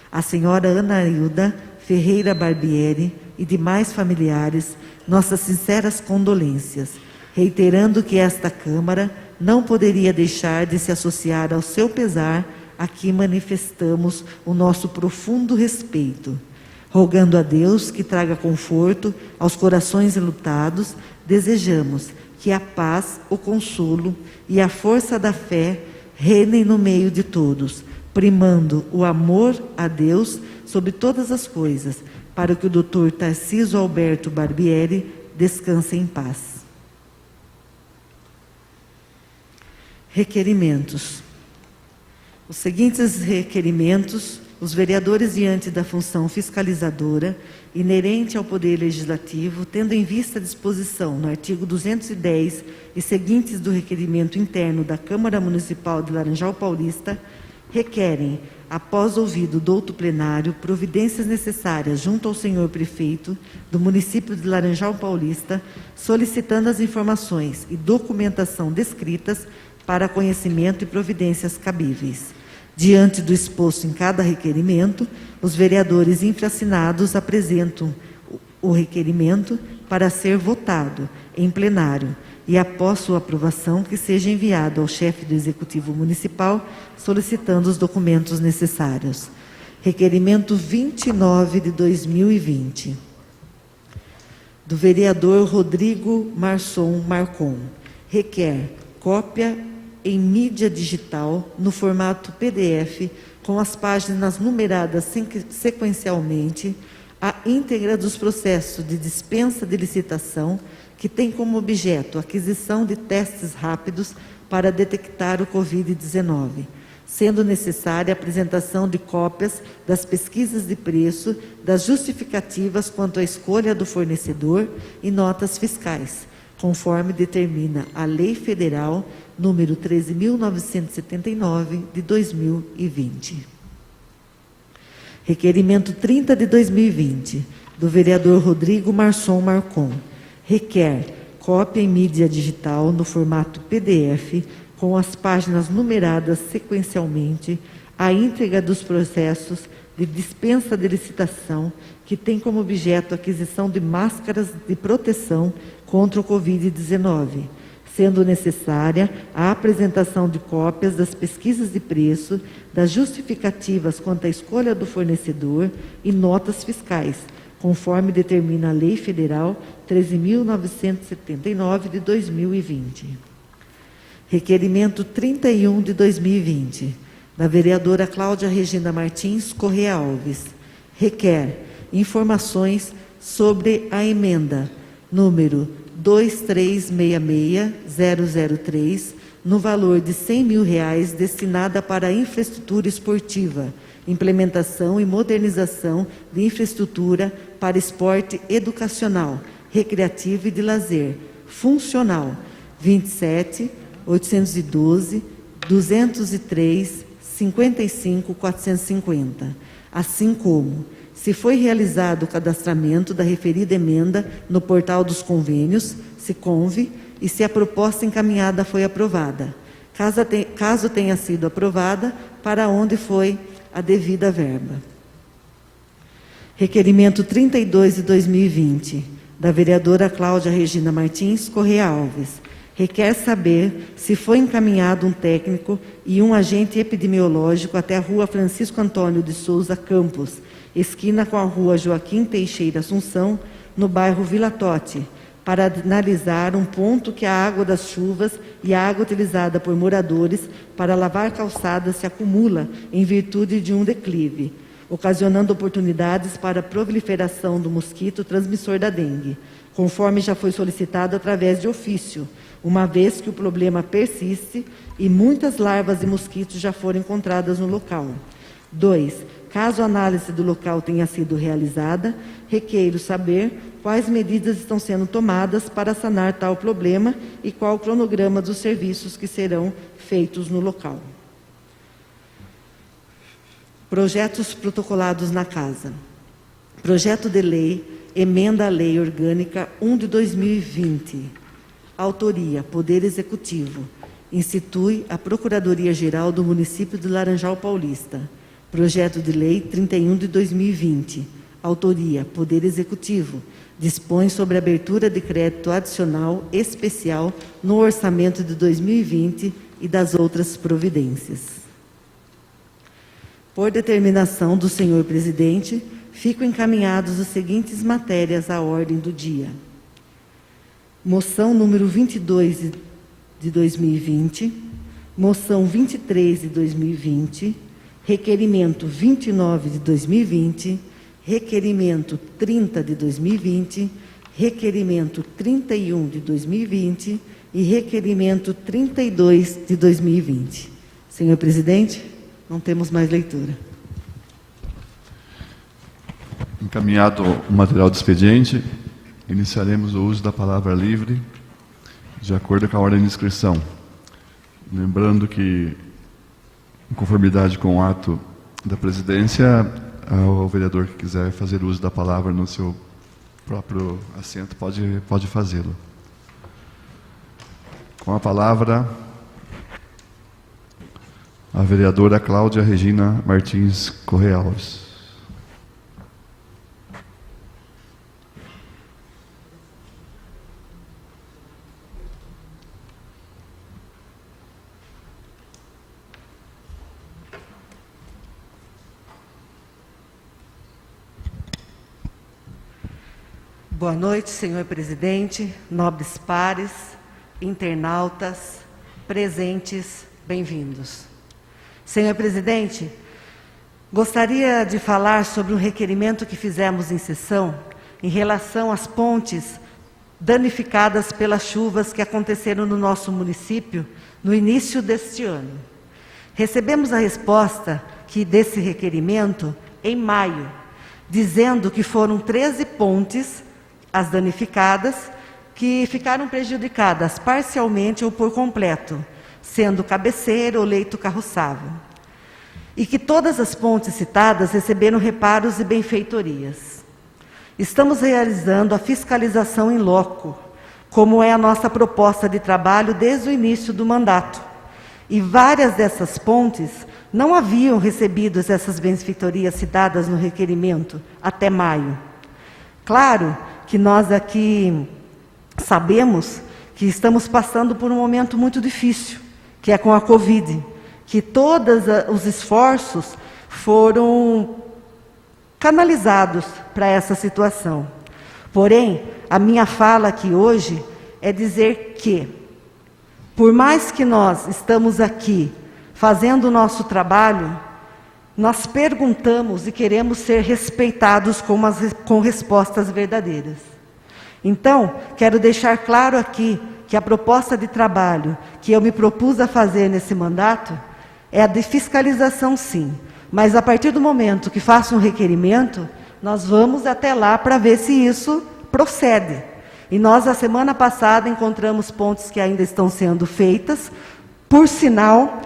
S2: A senhora Ana Hilda Ferreira Barbieri e demais familiares, nossas sinceras condolências, reiterando que esta Câmara não poderia deixar de se associar ao seu pesar. Aqui manifestamos o nosso profundo respeito. Rogando a Deus que traga conforto aos corações enlutados, desejamos que a paz, o consolo e a força da fé reinem no meio de todos, primando o amor a Deus sobre todas as coisas, para que o Dr. Tarcísio Alberto Barbieri descanse em paz. Requerimentos. Os seguintes requerimentos, os vereadores, diante da função fiscalizadora inerente ao Poder Legislativo, tendo em vista a disposição no artigo 210 e seguintes do requerimento interno da Câmara Municipal de Laranjal Paulista, requerem, após ouvido o douto plenário, providências necessárias junto ao senhor prefeito do município de Laranjal Paulista, solicitando as informações e documentação descritas para conhecimento e providências cabíveis. Diante do exposto em cada requerimento, os vereadores infracinados apresentam o requerimento para ser votado em plenário e, após sua aprovação, que seja enviado ao chefe do Executivo Municipal, solicitando os documentos necessários. Requerimento 29 de 2020, do vereador Rodrigo Marçom Marcon. Requer cópia em mídia digital, no formato PDF, com as páginas numeradas sequencialmente, a íntegra dos processos de dispensa de licitação, que tem como objeto a aquisição de testes rápidos para detectar o Covid-19, sendo necessária a apresentação de cópias das pesquisas de preço, das justificativas quanto à escolha do fornecedor e notas fiscais, conforme determina a Lei Federal número 13.979, de 2020. Requerimento 30 de 2020, do vereador Rodrigo Marçom Marcon. Requer cópia em mídia digital no formato PDF, com as páginas numeradas sequencialmente, a íntegra dos processos de dispensa de licitação, que tem como objeto a aquisição de máscaras de proteção contra o Covid-19, sendo necessária a apresentação de cópias das pesquisas de preço, das justificativas quanto à escolha do fornecedor e notas fiscais, conforme determina a Lei Federal 13.979, de 2020. Requerimento 31 de 2020, da vereadora Cláudia Regina Martins Correa Alves. Requer informações sobre a emenda número 2366-003, no valor de R$100 mil, destinada para a infraestrutura esportiva, implementação e modernização de infraestrutura para esporte educacional, recreativo e de lazer, funcional, 27.812.203.55.450, assim como, se foi realizado o cadastramento da referida emenda no portal dos convênios, SICONV, e se a proposta encaminhada foi aprovada. Caso tenha sido aprovada, para onde foi a devida verba. Requerimento 32 de 2020, da vereadora Cláudia Regina Martins Correa Alves. Requer saber se foi encaminhado um técnico e um agente epidemiológico até a rua Francisco Antônio de Souza Campos, esquina com a rua Joaquim Teixeira Assunção, no bairro Vila Tote, para analisar um ponto que a água das chuvas e a água utilizada por moradores para lavar calçadas se acumula em virtude de um declive, ocasionando oportunidades para a proliferação do mosquito transmissor da dengue, conforme já foi solicitado através de ofício, uma vez que o problema persiste e muitas larvas de mosquitos já foram encontradas no local. 2. Caso a análise do local tenha sido realizada, requeiro saber quais medidas estão sendo tomadas para sanar tal problema e qual o cronograma dos serviços que serão feitos no local. Projetos protocolados na Casa. Projeto de Lei, Emenda à Lei Orgânica 1 de 2020. Autoria, Poder Executivo. Institui a Procuradoria-Geral do Município de Laranjal Paulista. Projeto de Lei 31 de 2020. Autoria, Poder Executivo. Dispõe sobre a abertura de crédito adicional especial no orçamento de 2020 e das outras providências. Por determinação do senhor presidente, ficam encaminhados as seguintes matérias à ordem do dia. Moção número 22 de 2020, moção 23 de 2020, requerimento 29 de 2020, requerimento 30 de 2020, requerimento 31 de 2020 e requerimento 32 de 2020. Senhor presidente, não temos mais leitura.
S1: Encaminhado o material do expediente, iniciaremos o uso da palavra livre, de acordo com a ordem de inscrição. Lembrando que, em conformidade com o ato da presidência, o vereador que quiser fazer uso da palavra no seu próprio assento pode fazê-lo. Com a palavra, a vereadora Cláudia Regina Martins Correia Alves.
S2: Boa noite, senhor presidente, nobres pares, internautas, presentes, bem-vindos. Senhor presidente, gostaria de falar sobre um requerimento que fizemos em sessão em relação às pontes danificadas pelas chuvas que aconteceram no nosso município no início deste ano. Recebemos a resposta desse requerimento em maio, dizendo que foram 13 pontes as danificadas, que ficaram prejudicadas parcialmente ou por completo, sendo cabeceira ou leito carroçável. E que todas as pontes citadas receberam reparos e benfeitorias. Estamos realizando a fiscalização in loco, como é a nossa proposta de trabalho desde o início do mandato. E várias dessas pontes não haviam recebido essas benfeitorias citadas no requerimento até maio. Claro que nós aqui sabemos que estamos passando por um momento muito difícil, que é com a Covid, que todos os esforços foram canalizados para essa situação. Porém, a minha fala aqui hoje é dizer que, por mais que nós estamos aqui fazendo o nosso trabalho, nós perguntamos e queremos ser respeitados com respostas verdadeiras. Então, quero deixar claro aqui que a proposta de trabalho que eu me propus a fazer nesse mandato é a de fiscalização, sim. Mas a partir do momento que faço um requerimento, nós vamos até lá para ver se isso procede. E nós, a semana passada, encontramos pontes que ainda estão sendo feitas. Por sinal,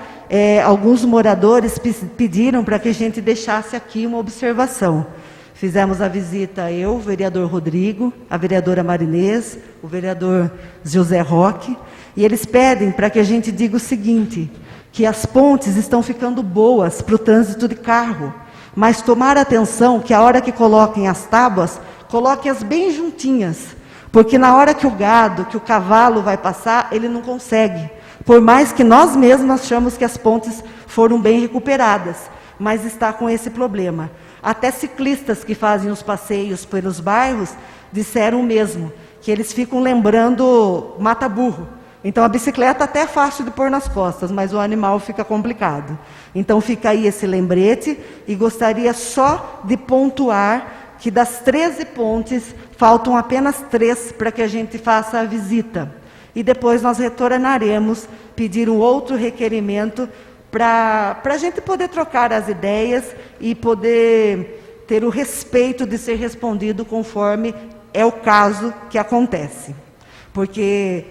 S2: alguns moradores pediram para que a gente deixasse aqui uma observação. Fizemos a visita, eu, o vereador Rodrigo, a vereadora Marinês, o vereador José Roque, e eles pedem para que a gente diga o seguinte, que as pontes estão ficando boas para o trânsito de carro, mas tomar atenção que a hora que coloquem as tábuas, coloquem-as bem juntinhas, porque na hora que o gado, que o cavalo vai passar, ele não consegue. Por mais que nós mesmos achamos que as pontes foram bem recuperadas, mas está com esse problema. Até ciclistas que fazem os passeios pelos bairros disseram o mesmo, que eles ficam lembrando mata-burro. Então a bicicleta até é fácil de pôr nas costas, mas o animal fica complicado. Então fica aí esse lembrete e gostaria só de pontuar que das 13 pontes, faltam apenas 3 para que a gente faça a visita. E depois nós retornaremos, pedir um outro requerimento para a gente poder trocar as ideias e poder ter o respeito de ser respondido conforme é o caso que acontece. Porque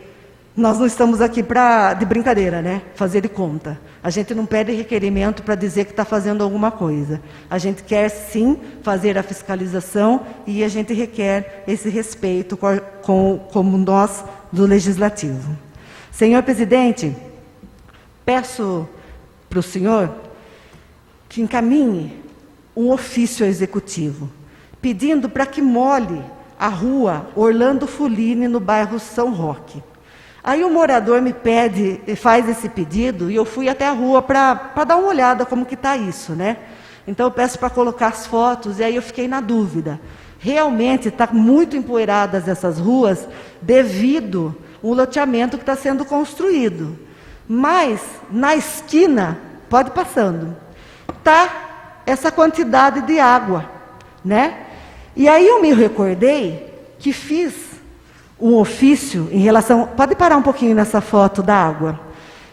S2: nós não estamos aqui de brincadeira, né? Fazer de conta. A gente não pede requerimento para dizer que está fazendo alguma coisa. A gente quer, sim, fazer a fiscalização e a gente requer esse respeito como nós do Legislativo. Senhor presidente, peço para o senhor que encaminhe um ofício ao Executivo, pedindo para que molhe a rua Orlando Fulini, no bairro São Roque. Aí o morador me pede, faz esse pedido, e eu fui até a rua para dar uma olhada como que está isso, né? Então eu peço para colocar as fotos, e aí eu fiquei na dúvida. Realmente está muito empoeiradas essas ruas devido ao loteamento que está sendo construído. Mas na esquina, pode ir passando, está essa quantidade de água, né? E aí eu me recordei que fiz um ofício em relação... Pode parar um pouquinho nessa foto da água.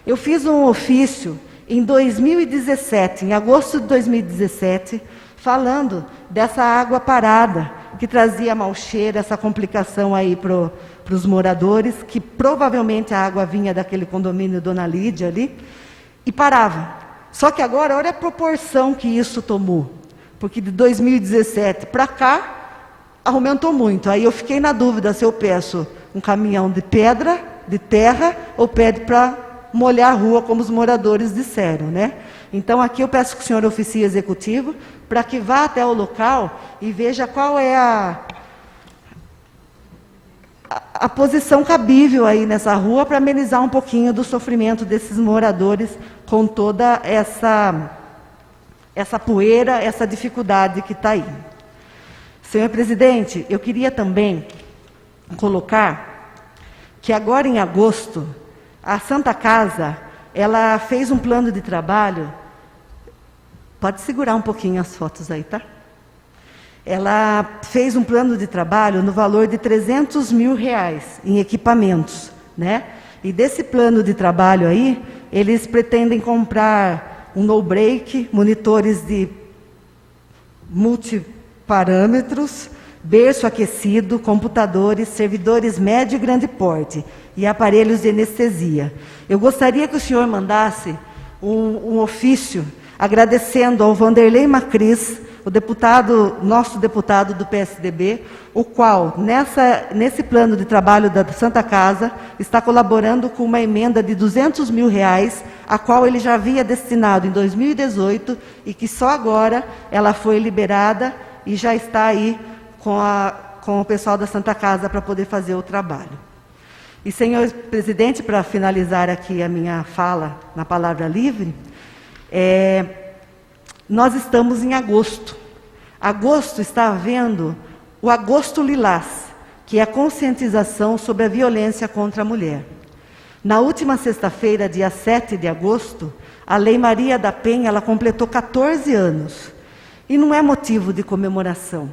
S2: Eu fiz um ofício em 2017, em agosto de 2017, falando dessa água parada, que trazia mau cheiro, essa complicação aí para os moradores, que provavelmente a água vinha daquele condomínio Dona Lídia ali, e parava. Só que agora, olha a proporção que isso tomou. Porque de 2017 para cá, aumentou muito. Aí eu fiquei na dúvida se eu peço um caminhão de pedra, de terra, ou pede para molhar a rua, como os moradores disseram, né? Então aqui eu peço que o senhor oficie executivo, para que vá até o local e veja qual é a posição cabível aí nessa rua, para amenizar um pouquinho do sofrimento desses moradores com toda essa poeira, essa dificuldade que está aí. Senhor presidente, eu queria também colocar que agora em agosto, a Santa Casa, ela fez um plano de trabalho, pode segurar um pouquinho as fotos aí, tá? Ela fez um plano de trabalho no valor de R$300 mil em equipamentos, né? E desse plano de trabalho aí, eles pretendem comprar um no-break, monitores de multiparâmetros, berço aquecido, computadores, servidores médio e grande porte e aparelhos de anestesia. Eu gostaria que o senhor mandasse um ofício agradecendo ao Vanderlei Macris, nosso deputado do PSDB, o qual, nesse plano de trabalho da Santa Casa, está colaborando com uma emenda de R$200 mil, a qual ele já havia destinado em 2018 e que só agora ela foi liberada e já está aí com o pessoal da Santa Casa para poder fazer o trabalho. E, senhor presidente, para finalizar aqui a minha fala na palavra livre, nós estamos em agosto. Agosto está havendo o Agosto Lilás, que é a conscientização sobre a violência contra a mulher. Na última sexta-feira, dia 7 de agosto, a Lei Maria da Penha, ela completou 14 anos. E não é motivo de comemoração,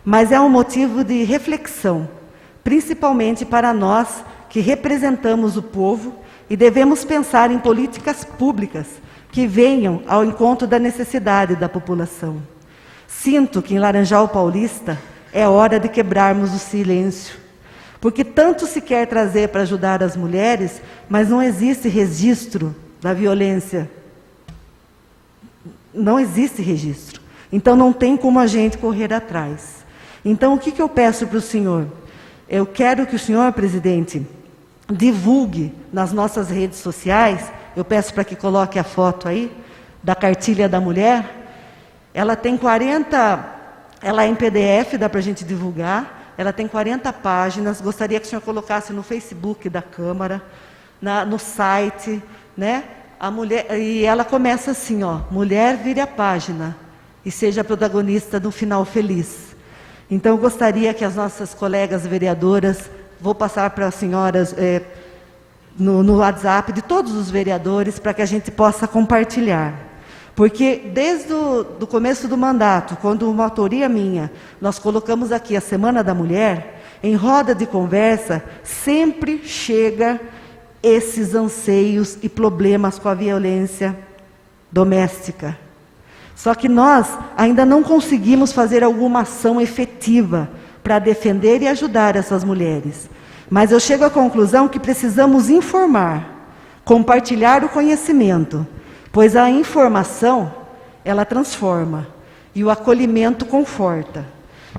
S2: mas é um motivo de reflexão, principalmente para nós que representamos o povo e devemos pensar em políticas públicas que venham ao encontro da necessidade da população. Sinto que em Laranjal Paulista é hora de quebrarmos o silêncio, porque tanto se quer trazer para ajudar as mulheres, mas não existe registro da violência. Não existe registro. Então não tem como a gente correr atrás. Então o que eu peço para o senhor? Eu quero que o senhor, presidente, divulgue nas nossas redes sociais. Eu peço para que coloque a foto aí, da cartilha da mulher. Ela tem 40, ela é em PDF, dá para a gente divulgar. Ela tem 40 páginas, gostaria que o senhor colocasse no Facebook da Câmara, no site, né? A mulher, e ela começa assim, ó: mulher, vire a página e seja protagonista do final feliz. Então eu gostaria que as nossas colegas vereadoras, vou passar para as senhoras no WhatsApp de todos os vereadores, para que a gente possa compartilhar. Porque desde o começo do mandato, quando uma autoria minha, nós colocamos aqui a Semana da Mulher, em roda de conversa, sempre chega esses anseios e problemas com a violência doméstica. Só que nós ainda não conseguimos fazer alguma ação efetiva para defender e ajudar essas mulheres. Mas eu chego à conclusão que precisamos informar, compartilhar o conhecimento, pois a informação, ela transforma e o acolhimento conforta.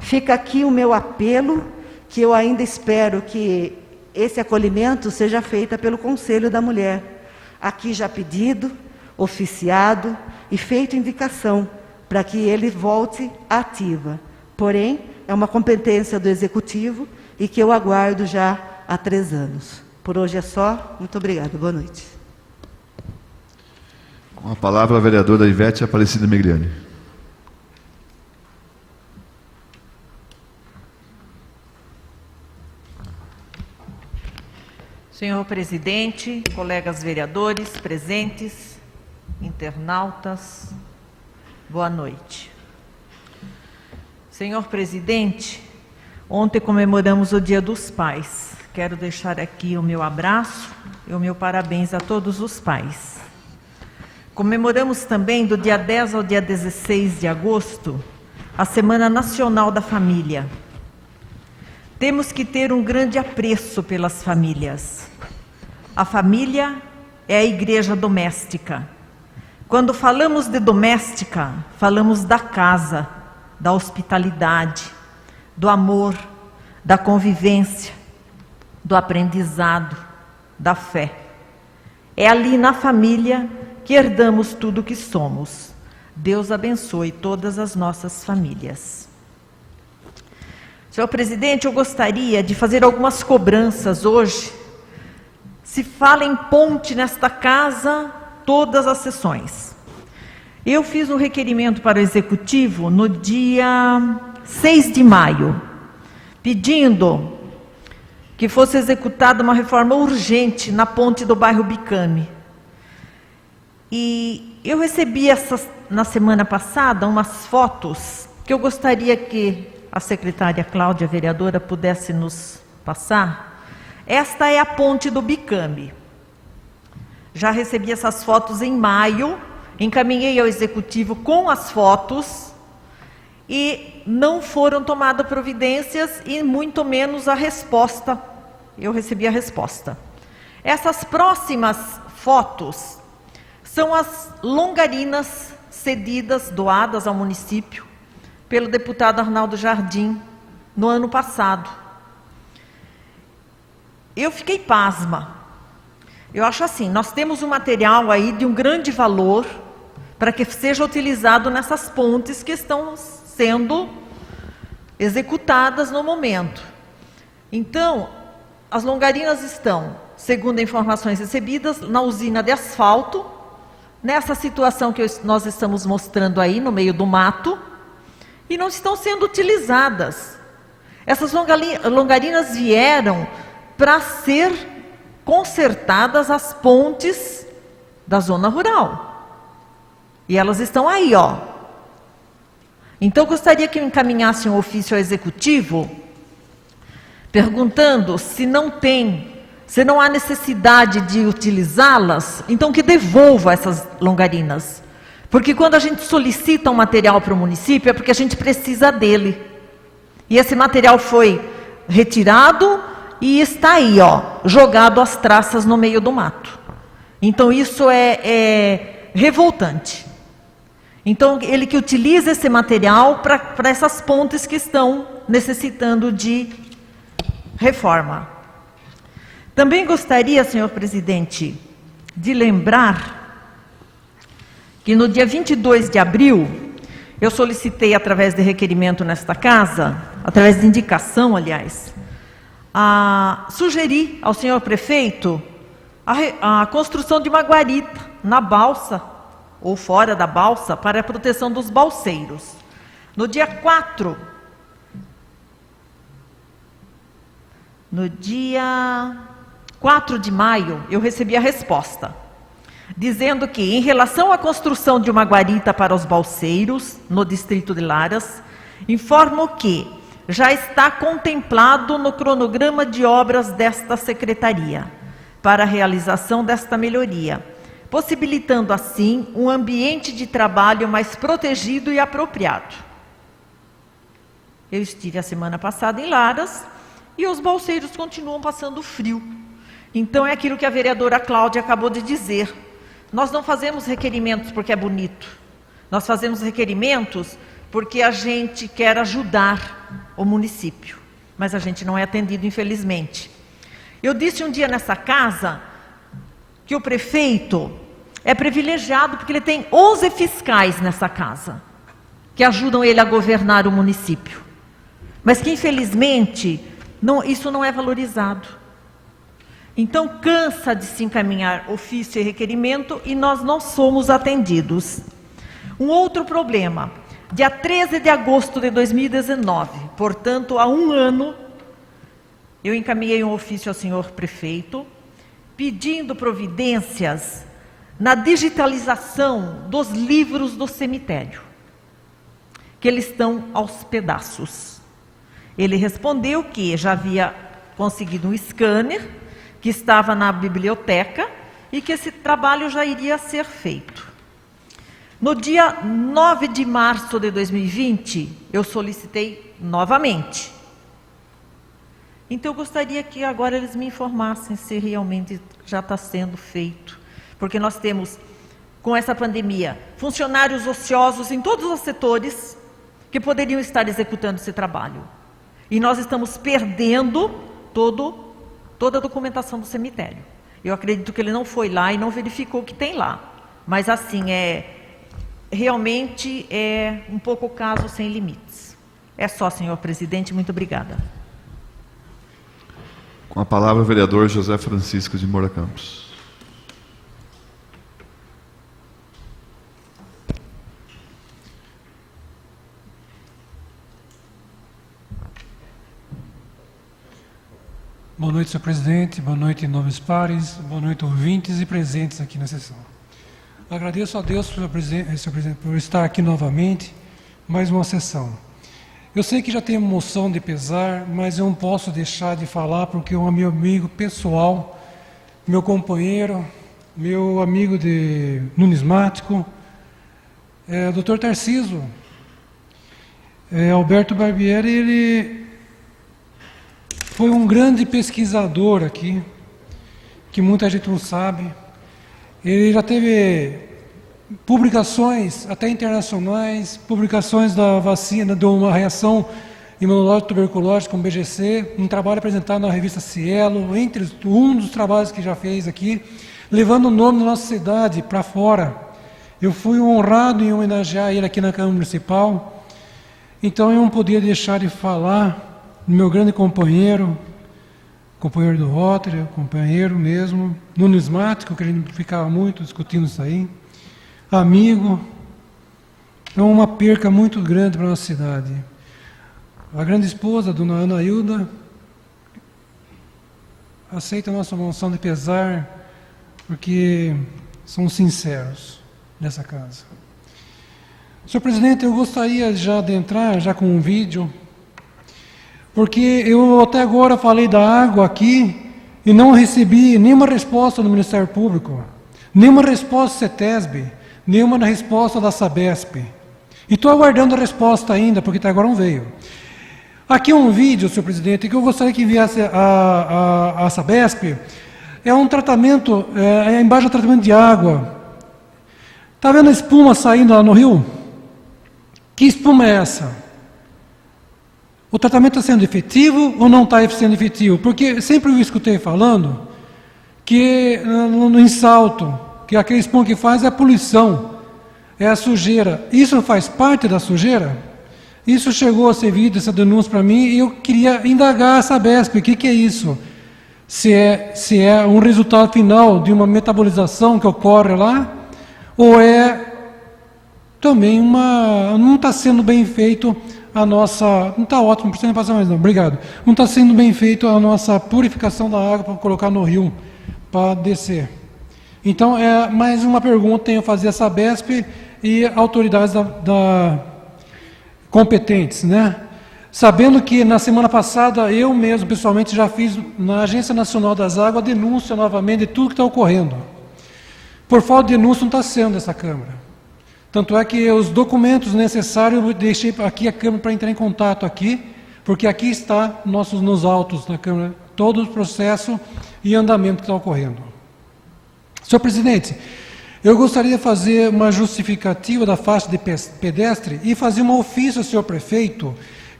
S2: Fica aqui o meu apelo, que eu ainda espero que esse acolhimento seja feito pelo Conselho da Mulher. Aqui já pedido, oficiado e feito indicação para que ele volte à ativa. Porém, é uma competência do Executivo e que eu aguardo já há 3 anos. Por hoje é só. Muito obrigada. Boa noite.
S1: Com a palavra a vereadora Ivete Aparecida Migliani.
S5: Senhor presidente, colegas vereadores presentes, internautas, boa noite. Senhor presidente, ontem comemoramos o Dia dos Pais. Quero deixar aqui o meu abraço e o meu parabéns a todos os pais. Comemoramos também do dia 10 ao dia 16 de agosto, a Semana Nacional da Família. Temos que ter um grande apreço pelas famílias. A família é a igreja doméstica. Quando falamos de doméstica, falamos da casa, da hospitalidade, do amor, da convivência, do aprendizado, da fé. É ali na família que herdamos tudo o que somos. Deus abençoe todas as nossas famílias. Senhor presidente, eu gostaria de fazer algumas cobranças hoje. Se fala em ponte nesta casa, todas as sessões. Eu fiz um requerimento para o Executivo no dia 6 de maio, pedindo que fosse executada uma reforma urgente na ponte do bairro Bicame. E eu recebi na semana passada umas fotos que eu gostaria que a secretária Cláudia, vereadora, pudesse nos passar. Esta é a ponte do Bicame. Já recebi essas fotos em maio, encaminhei ao Executivo com as fotos e não foram tomadas providências e muito menos a resposta. Eu recebi a resposta. Essas próximas fotos são as longarinas cedidas, doadas ao município, pelo deputado Arnaldo Jardim, no ano passado. Eu fiquei pasma. Eu acho assim, nós temos um material aí de um grande valor para que seja utilizado nessas pontes que estão sendo executadas no momento. Então, as longarinas estão, segundo informações recebidas, na usina de asfalto, nessa situação que nós estamos mostrando aí, no meio do mato, e não estão sendo utilizadas. Essas longarinas vieram para ser consertadas as pontes da zona rural. E elas estão aí, ó. Então, eu gostaria que encaminhasse um ofício ao Executivo, perguntando se não há necessidade de utilizá-las, então que devolva essas longarinas. Porque quando a gente solicita um material para o município, é porque a gente precisa dele. E esse material foi retirado e está aí, ó, jogado às traças no meio do mato. Então isso é revoltante. Então ele que utiliza esse material para essas pontes que estão necessitando de reforma. Também gostaria, senhor presidente, de lembrar que no dia 22 de abril, eu solicitei através de requerimento nesta casa, através de indicação, aliás, sugeri ao senhor prefeito a construção de uma guarita na balsa, ou fora da balsa, para a proteção dos balseiros. No dia 4 de maio, eu recebi a resposta, dizendo que, em relação à construção de uma guarita para os balseiros, no distrito de Laras, informo que já está contemplado no cronograma de obras desta secretaria, para a realização desta melhoria, possibilitando assim um ambiente de trabalho mais protegido e apropriado. Eu estive a semana passada em Laras e os balseiros continuam passando frio. Então é aquilo que a vereadora Cláudia acabou de dizer. Nós não fazemos requerimentos porque é bonito. Nós fazemos requerimentos porque a gente quer ajudar o município. Mas a gente não é atendido, infelizmente. Eu disse um dia nessa casa que o prefeito é privilegiado porque ele tem 11 fiscais nessa casa, que ajudam ele a governar o município. Mas que, infelizmente, isso não é valorizado. Então, cansa de se encaminhar ofício e requerimento e nós não somos atendidos. Um outro problema, dia 13 de agosto de 2019, portanto, há um ano, eu encaminhei um ofício ao senhor prefeito, pedindo providências na digitalização dos livros do cemitério, que eles estão aos pedaços. Ele respondeu que já havia conseguido um scanner, que estava na biblioteca e que esse trabalho já iria ser feito. No dia 9 de março de 2020, eu solicitei novamente. Então eu gostaria que agora eles me informassem se realmente já está sendo feito. Porque nós temos, com essa pandemia, funcionários ociosos em todos os setores que poderiam estar executando esse trabalho. E nós estamos perdendo toda a documentação do cemitério. Eu acredito que ele não foi lá e não verificou o que tem lá. Mas assim, realmente é um pouco caso sem limites. É só, senhor presidente, muito obrigada.
S1: Com a palavra o vereador José Francisco de Moura Campos.
S3: Boa noite, senhor presidente. Boa noite, nobres pares. Boa noite, ouvintes e presentes aqui na sessão. Agradeço a Deus, senhor presidente, por estar aqui novamente, mais uma sessão. Eu sei que já tem moção de pesar, mas eu não posso deixar de falar porque é um meu amigo pessoal, meu companheiro, meu amigo numismático, o Dr. Tarciso, Alberto Barbieri, ele foi um grande pesquisador aqui, que muita gente não sabe. Ele já teve publicações até internacionais, publicações da vacina, de uma reação imunológica tuberculose com BGC, um trabalho apresentado na revista Cielo, entre um dos trabalhos que já fez aqui, levando o nome da nossa cidade para fora. Eu fui honrado em homenagear ele aqui na Câmara Municipal, então eu não podia deixar de falar do meu grande companheiro do Rotary, companheiro mesmo, numismático, que a gente ficava muito discutindo isso aí, amigo. É uma perca muito grande para a nossa cidade. A grande esposa, dona Ana Hilda, aceita a nossa moção de pesar, porque são sinceros nessa casa. Senhor presidente, eu gostaria já de entrar já com um vídeo, porque eu até agora falei da água aqui e não recebi nenhuma resposta do Ministério Público, nenhuma resposta do CETESB, nenhuma resposta da Sabesp. E estou aguardando a resposta ainda, porque até agora não veio. Aqui um vídeo, senhor presidente, que eu gostaria que enviasse a Sabesp. É um tratamento, é embaixo do tratamento de água. Está vendo a espuma saindo lá no rio? Que espuma é essa? O tratamento está sendo efetivo ou não está sendo efetivo? Porque sempre eu escutei falando que no Salto, que aquele espuma que faz é a poluição, é a sujeira. Isso faz parte da sujeira? Isso chegou a ser visto, essa denúncia para mim, e eu queria indagar a Sabesp, o que é isso? Se é um resultado final de uma metabolização que ocorre lá, ou é também não está sendo bem feito a nossa, não está ótimo, não precisa passar mais não, obrigado. Não está sendo bem feito a nossa purificação da água para colocar no rio, para descer. Então, mais uma pergunta tenho a fazer a Sabesp e autoridades competentes, né? Sabendo que na semana passada eu mesmo, pessoalmente, já fiz na Agência Nacional das Águas a denúncia novamente de tudo que está ocorrendo. por falta de denúncia não está sendo dessa Câmara. Tanto é que os documentos necessários eu deixei aqui a Câmara para entrar em contato aqui, porque aqui está nos autos da Câmara, todo o processo e andamento que está ocorrendo. Senhor presidente, eu gostaria de fazer uma justificativa da faixa de pedestre e fazer um ofício ao senhor prefeito,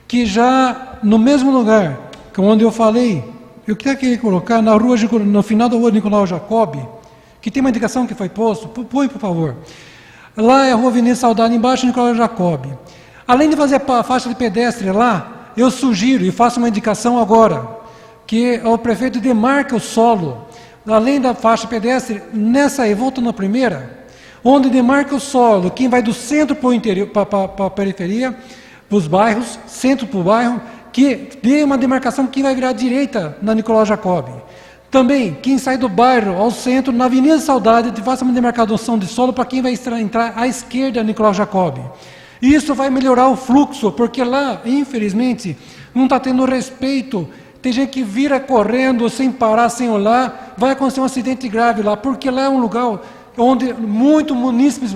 S3: que já no mesmo lugar, onde eu falei, eu queria colocar na rua, no final da rua Nicolau Jacobi, que tem uma indicação que foi posto, põe por favor. Lá é a rua Avenida Saudade, embaixo Nicolau Jacobi. Além de fazer a faixa de pedestre lá, eu sugiro e faço uma indicação agora, que o prefeito demarque o solo, além da faixa pedestre, nessa aí, volta na primeira, onde demarca o solo, quem vai do centro para o interior, para a periferia, para os bairros, centro para o bairro, que dê uma demarcação quem vai virar à direita na Nicolau Jacobi. Também, quem sai do bairro ao centro, na Avenida Saudade, faça uma demarcação de solo para quem vai entrar à esquerda na Nicolau Jacobi. Isso vai melhorar o fluxo, porque lá, infelizmente, não está tendo respeito. Tem gente que vira correndo, sem parar, sem olhar, vai acontecer um acidente grave lá, porque lá é um lugar onde muitos munícipes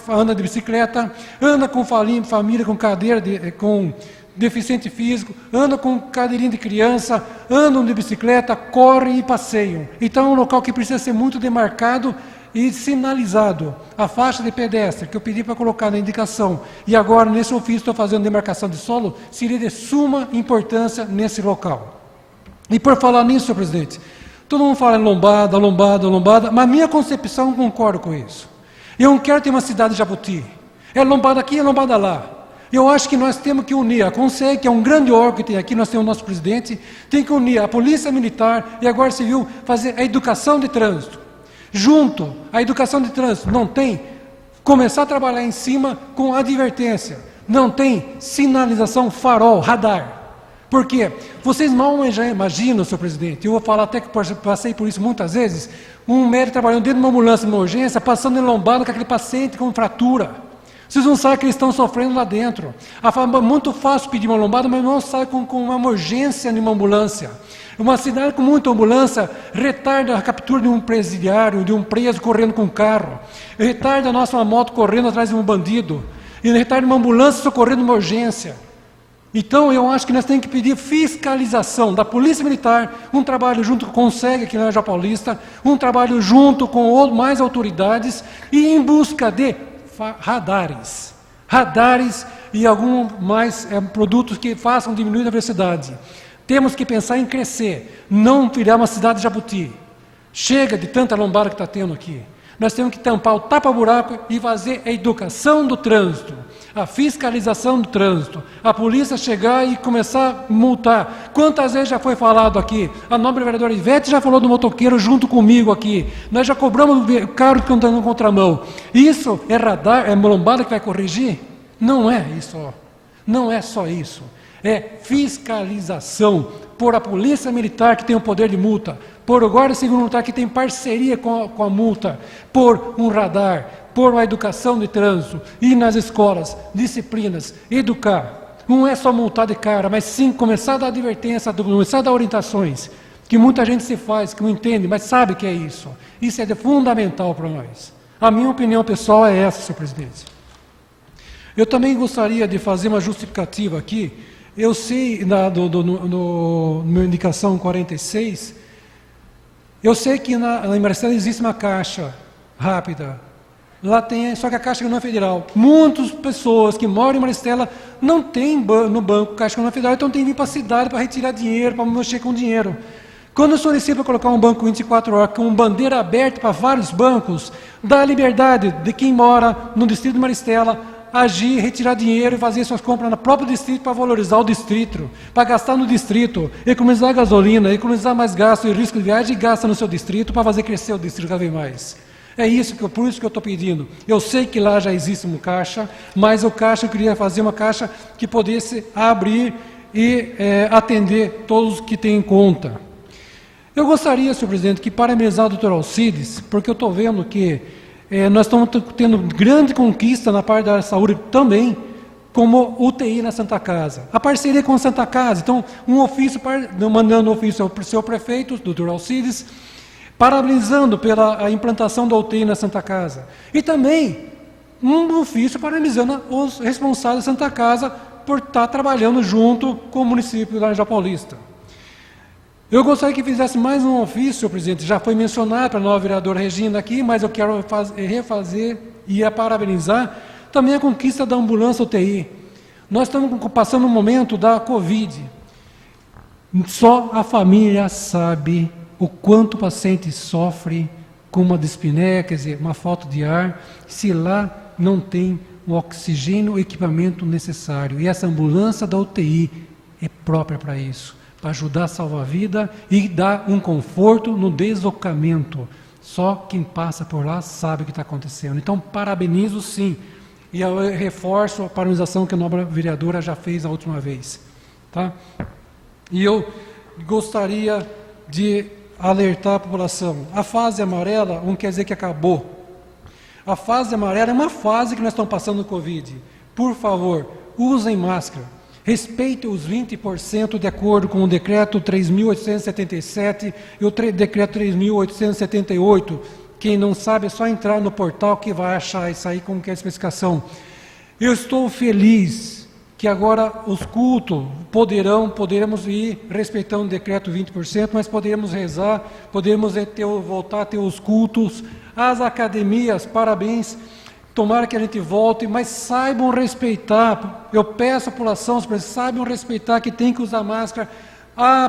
S3: andam de bicicleta, anda com família com cadeira, com deficiente físico, anda com cadeirinha de criança, andam de bicicleta, correm e passeiam. Então é um local que precisa ser muito demarcado e sinalizado. A faixa de pedestre, que eu pedi para colocar na indicação, e agora nesse ofício estou fazendo demarcação de solo, seria de suma importância nesse local. E por falar nisso, senhor presidente, todo mundo fala em lombada, mas minha concepção não concorda com isso. Eu não quero ter uma cidade de Jabuti. É lombada aqui, é lombada lá. Eu acho que nós temos que unir a CONSEG, que é um grande órgão que tem aqui, nós temos o nosso presidente, tem que unir a Polícia Militar e a Guarda Civil, fazer a educação de trânsito. Junto, a educação de trânsito não tem, começar a trabalhar em cima com advertência. Não tem sinalização, farol, radar. Por quê? Vocês mal já imaginam, senhor presidente, eu vou falar até que passei por isso muitas vezes, um médico trabalhando dentro de uma ambulância de uma urgência, passando em lombada com aquele paciente com fratura. Vocês não sabem que eles estão sofrendo lá dentro. É muito fácil pedir uma lombada, mas não sabe com uma urgência em uma ambulância. Uma cidade com muita ambulância retarda a captura de um presidiário, de um preso correndo com um carro. Retarda a nossa moto correndo atrás de um bandido. E retarda uma ambulância socorrendo uma urgência. Então, eu acho que nós temos que pedir fiscalização da Polícia Militar, um trabalho junto com o CONSEG, aqui na Região Paulista, um trabalho junto com mais autoridades e em busca de radares e alguns mais produtos que façam diminuir a velocidade. Temos que pensar em crescer, não virar uma cidade de Jabuti. Chega de tanta lombada que está tendo aqui. Nós temos que tampar o tapa-buraco e fazer a educação do trânsito, a fiscalização do trânsito, a polícia chegar e começar a multar. Quantas vezes já foi falado aqui? A nobre vereadora Ivete já falou do motoqueiro junto comigo aqui. Nós já cobramos o carro que está na contramão. Isso é radar, é lombada que vai corrigir? Não é isso, não é só isso. É fiscalização por a Polícia Militar, que tem o poder de multa, por o Guarda Civil Militar, que tem parceria com a multa, por um radar, por uma educação de trânsito, ir nas escolas, disciplinas, educar. Não é só multar de cara, mas sim começar a dar advertência, começar a dar orientações, que muita gente se faz, que não entende, mas sabe que é isso. Isso é fundamental para nós. A minha opinião pessoal é essa, senhor presidente. Eu também gostaria de fazer uma justificativa aqui. Eu sei, na minha indicação 46, eu sei que em Maristela existe uma caixa rápida. Lá tem, só que a Caixa Econômica Federal. Muitas pessoas que moram em Maristela não têm no banco Caixa Econômica Federal, então tem que vir para a cidade para retirar dinheiro, para mexer com dinheiro. Quando eu solicito para colocar um banco 24 horas com bandeira aberta para vários bancos, dá a liberdade de quem mora no distrito de Maristela agir, retirar dinheiro e fazer suas compras no próprio distrito para valorizar o distrito, para gastar no distrito, economizar gasolina, economizar mais gasto e risco de viagem e gasta no seu distrito para fazer crescer o distrito cada vez mais. É isso por isso que eu estou pedindo. Eu sei que lá já existe um caixa, mas o caixa, eu queria fazer uma caixa que pudesse abrir e atender todos que têm conta. Eu gostaria, senhor presidente, que parabenizar o doutor Alcides, porque eu estou vendo que nós estamos tendo grande conquista na parte da saúde também, como UTI na Santa Casa. A parceria com a Santa Casa, então, mandando um ofício ao seu prefeito, doutor Alcides, parabenizando pela a implantação da UTI na Santa Casa. E também um ofício parabenizando os responsáveis da Santa Casa por estar trabalhando junto com o município da Laranjal Paulista. Eu gostaria que fizesse mais um ofício, senhor presidente, já foi mencionado para a nova vereadora Regina aqui, mas eu quero refazer e parabenizar também a conquista da ambulância UTI. Nós estamos passando um momento da Covid. Só a família sabe o quanto o paciente sofre com uma dispneia, quer dizer, uma falta de ar, se lá não tem o oxigênio, o equipamento necessário. E essa ambulância da UTI é própria para isso, para ajudar a salvar a vida e dar um conforto no deslocamento. Só quem passa por lá sabe o que está acontecendo. Então, parabenizo sim. E eu reforço a parabenização que a nova vereadora já fez a última vez. Tá? E eu gostaria de alertar a população. A fase amarela não quer dizer que acabou. A fase amarela é uma fase que nós estamos passando no Covid. Por favor, usem máscara. Respeitem os 20% de acordo com o decreto 3.877 e o decreto 3.878. Quem não sabe é só entrar no portal que vai achar isso aí como que é a especificação. Eu estou feliz que agora os cultos poderemos ir respeitando o decreto 20%, mas poderemos rezar, poderemos voltar a ter os cultos, as academias, parabéns, tomara que a gente volte, mas saibam respeitar, eu peço à população, saibam respeitar que tem que usar máscara,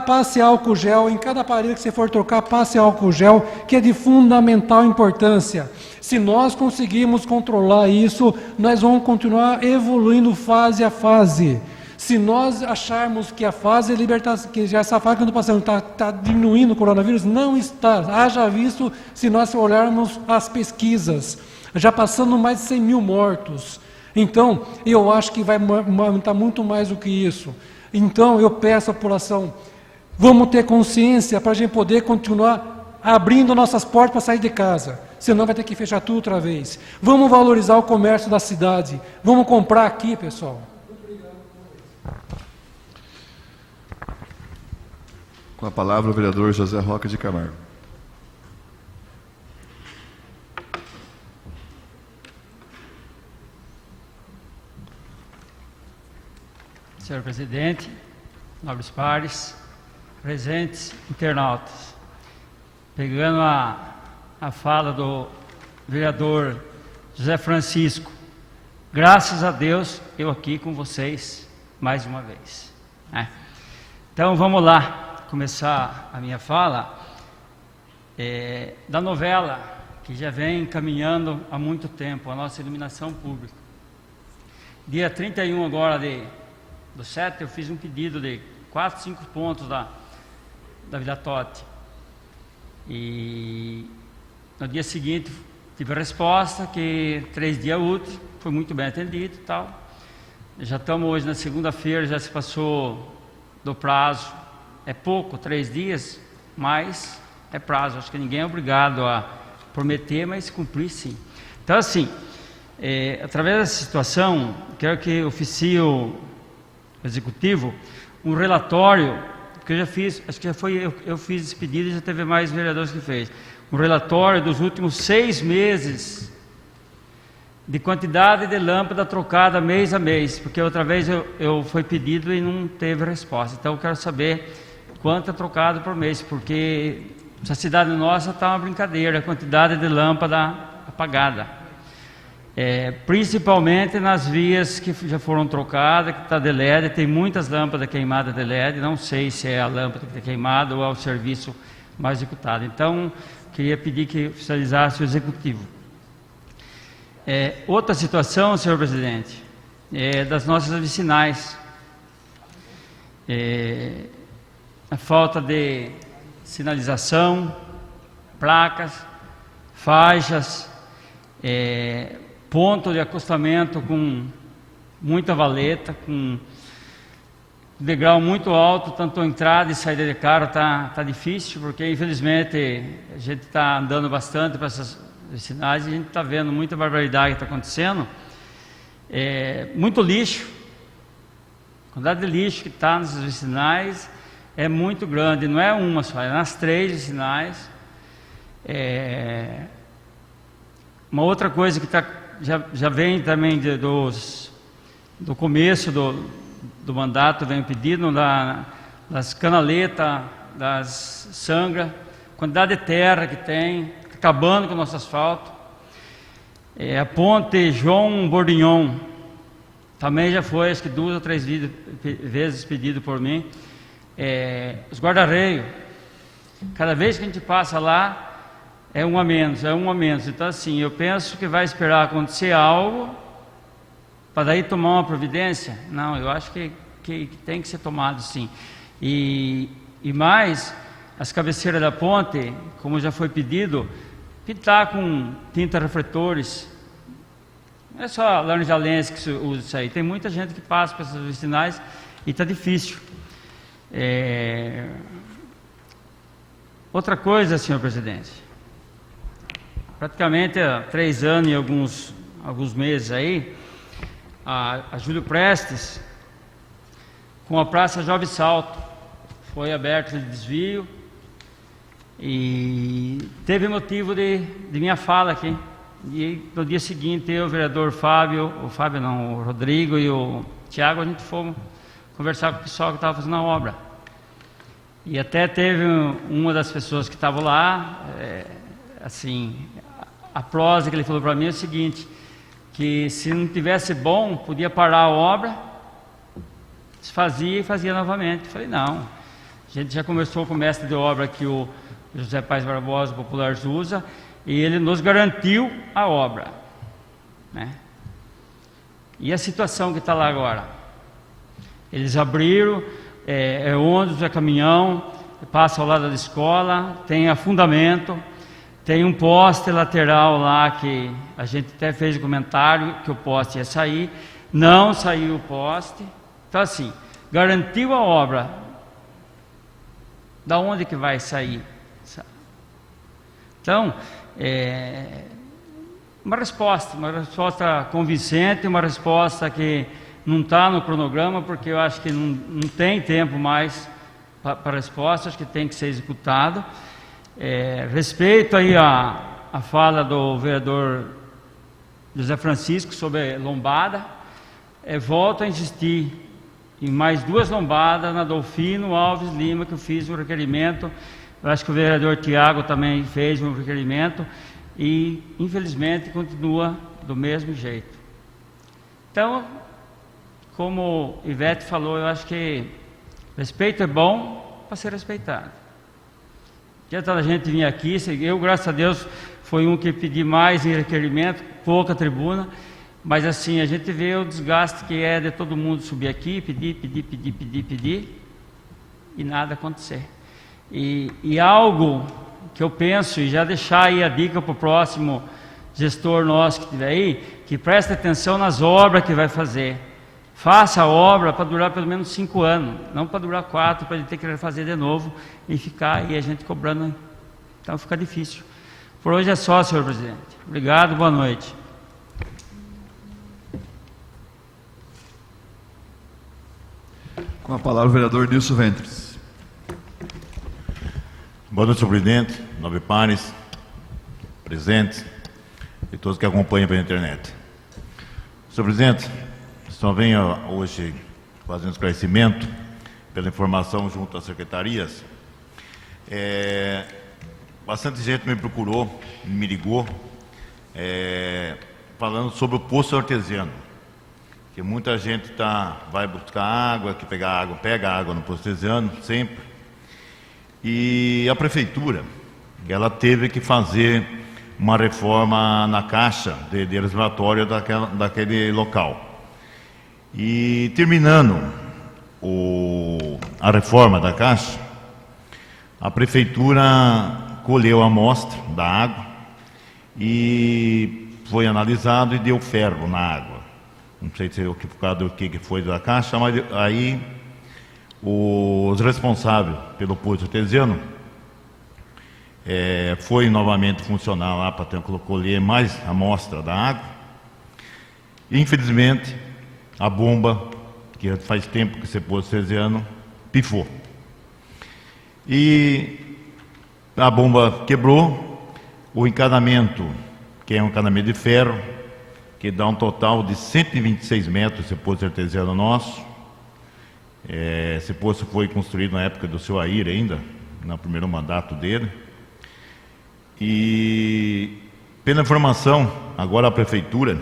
S3: passe álcool gel, em cada aparelho que você for trocar, passe álcool gel, que é de fundamental importância. Se nós conseguirmos controlar isso, nós vamos continuar evoluindo fase a fase. Se nós acharmos que a fase de libertação, que já essa fase que eu estou passando está diminuindo o coronavírus, não está. Haja visto se nós olharmos as pesquisas, já passando mais de 100 mil mortos. Então, eu acho que vai aumentar muito mais do que isso. Então, eu peço à população, vamos ter consciência para a gente poder continuar abrindo nossas portas para sair de casa. Senão vai ter que fechar tudo outra vez. Vamos valorizar o comércio da cidade. Vamos comprar aqui, pessoal.
S1: Com a palavra o vereador José Roca de Camargo.
S6: Senhor presidente, nobres pares, presentes, internautas. Pegando a fala do vereador José Francisco, graças a Deus eu aqui com vocês mais uma vez, né? Então vamos lá, começar a minha fala da novela que já vem caminhando há muito tempo, a nossa iluminação pública. Dia 31 agora do 7, eu fiz um pedido de 4, 5 pontos da Vila Totti. E no dia seguinte tive a resposta que 3 dias úteis, foi muito bem atendido e tal. Já estamos hoje na segunda-feira, já se passou do prazo, é pouco, 3 dias, mas é prazo, acho que ninguém é obrigado a prometer, mas cumprir sim. Então assim, através dessa situação, quero que oficie o executivo um relatório, que eu já fiz, acho que já foi, eu fiz esse pedido e já teve mais vereadores que fez, um relatório dos últimos 6 meses de quantidade de lâmpada trocada mês a mês, porque outra vez eu foi pedido e não teve resposta. Então eu quero saber quanto é trocado por mês, porque essa cidade nossa está uma brincadeira, a quantidade de lâmpada apagada. Principalmente nas vias que já foram trocadas, que está de LED, tem muitas lâmpadas queimadas de LED, não sei se é a lâmpada que está queimada ou é o serviço mais executado. Então, queria pedir que oficializasse o executivo. Outra situação, senhor presidente, das nossas vicinais. A falta de sinalização, placas, faixas, ponto de acostamento com muita valeta, com degrau muito alto, tanto entrada e saída de carro tá difícil, porque infelizmente a gente está andando bastante para essas vicinais e a gente está vendo muita barbaridade que está acontecendo. Muito lixo, a quantidade de lixo que está nessas vicinais é muito grande, não é uma só, é nas 3 vicinais. Uma outra coisa que já vem também do começo do mandato, vem pedindo das canaletas, das sangra, quantidade de terra que tem, acabando com o nosso asfalto. A ponte João Bordignon, também já foi, acho que 2 ou 3 vezes pedido por mim. Os guarda-reios, cada vez que a gente passa lá, é um a menos. Então, assim, eu penso que vai esperar acontecer algo para daí tomar uma providência. Não, eu acho que tem que ser tomado, sim. E mais, as cabeceiras da ponte, como já foi pedido, pintar com tinta refletores. Não é só a laranjalense que usa isso aí. Tem muita gente que passa por essas vicinais e está difícil. Outra coisa, senhor presidente. Praticamente há 3 anos e alguns meses aí, a Júlio Prestes, com a Praça Jovem Salto, foi aberto de desvio e teve motivo de minha fala aqui. E no dia seguinte, eu, o vereador o Rodrigo e o Tiago, a gente fomos conversar com o pessoal que estava fazendo a obra. E até teve uma das pessoas que estava lá, assim, a prosa que ele falou para mim é o seguinte, que se não tivesse bom, podia parar a obra, desfazia e fazia novamente. Eu falei, não, a gente já conversou com o mestre de obra aqui, o José Paes Barbosa, Popular Zusa, e ele nos garantiu a obra, né? E a situação que está lá agora? Eles abriram, ônibus, caminhão, passa ao lado da escola, tem afundamento, tem um poste lateral lá que a gente até fez um comentário que o poste ia sair, não saiu o poste. Então, assim, garantiu a obra, da onde que vai sair? Então, uma resposta convincente, uma resposta que não está no cronograma, porque eu acho que não tem tempo mais para resposta, acho que tem que ser executado. Respeito aí a fala do vereador José Francisco sobre lombada, volto a insistir em mais 2 lombadas na Dolfino Alves Lima, que eu fiz um requerimento. Eu acho que o vereador Tiago também fez um requerimento e, infelizmente, continua do mesmo jeito. Então, como Ivete falou, eu acho que respeito é bom para ser respeitado. Adianta a gente vir aqui, eu, graças a Deus, foi um que pedi mais em requerimento, pouca tribuna, mas assim, a gente vê o desgaste que é de todo mundo subir aqui, pedir, e nada acontecer. E algo que eu penso, e já deixar aí a dica para o próximo gestor nosso que estiver aí, que preste atenção nas obras que vai fazer. Faça a obra para durar pelo menos 5 anos, não para durar 4, para ele ter que fazer de novo e ficar aí a gente cobrando. Então fica difícil. Por hoje é só, senhor presidente. Obrigado, boa noite.
S1: Com a palavra o vereador Nilson Ventres.
S7: Boa noite, senhor presidente, nobre pares, presentes e todos que acompanham pela internet. Senhor presidente, só venho hoje fazer um esclarecimento pela informação junto às secretarias. Bastante gente me procurou, me ligou, falando sobre o poço artesiano, que muita gente vai buscar água, que pega água no poço artesiano sempre, e a prefeitura, ela teve que fazer uma reforma na caixa de reservatório daquele local. E terminando a reforma da caixa, a prefeitura colheu a amostra da água e foi analisado e deu ferro na água. Não sei se por causa do que foi da caixa, mas aí os responsáveis pelo poço artesiano foi novamente funcionar lá para colher mais amostra da água. Infelizmente, a bomba, que faz tempo que esse poço artesiano, pifou. E a bomba quebrou o encanamento, que é um encanamento de ferro, que dá um total de 126 metros, esse poço artesiano nosso. Esse poço foi construído na época do seu Air ainda, no primeiro mandato dele. E, pela informação, agora a Prefeitura,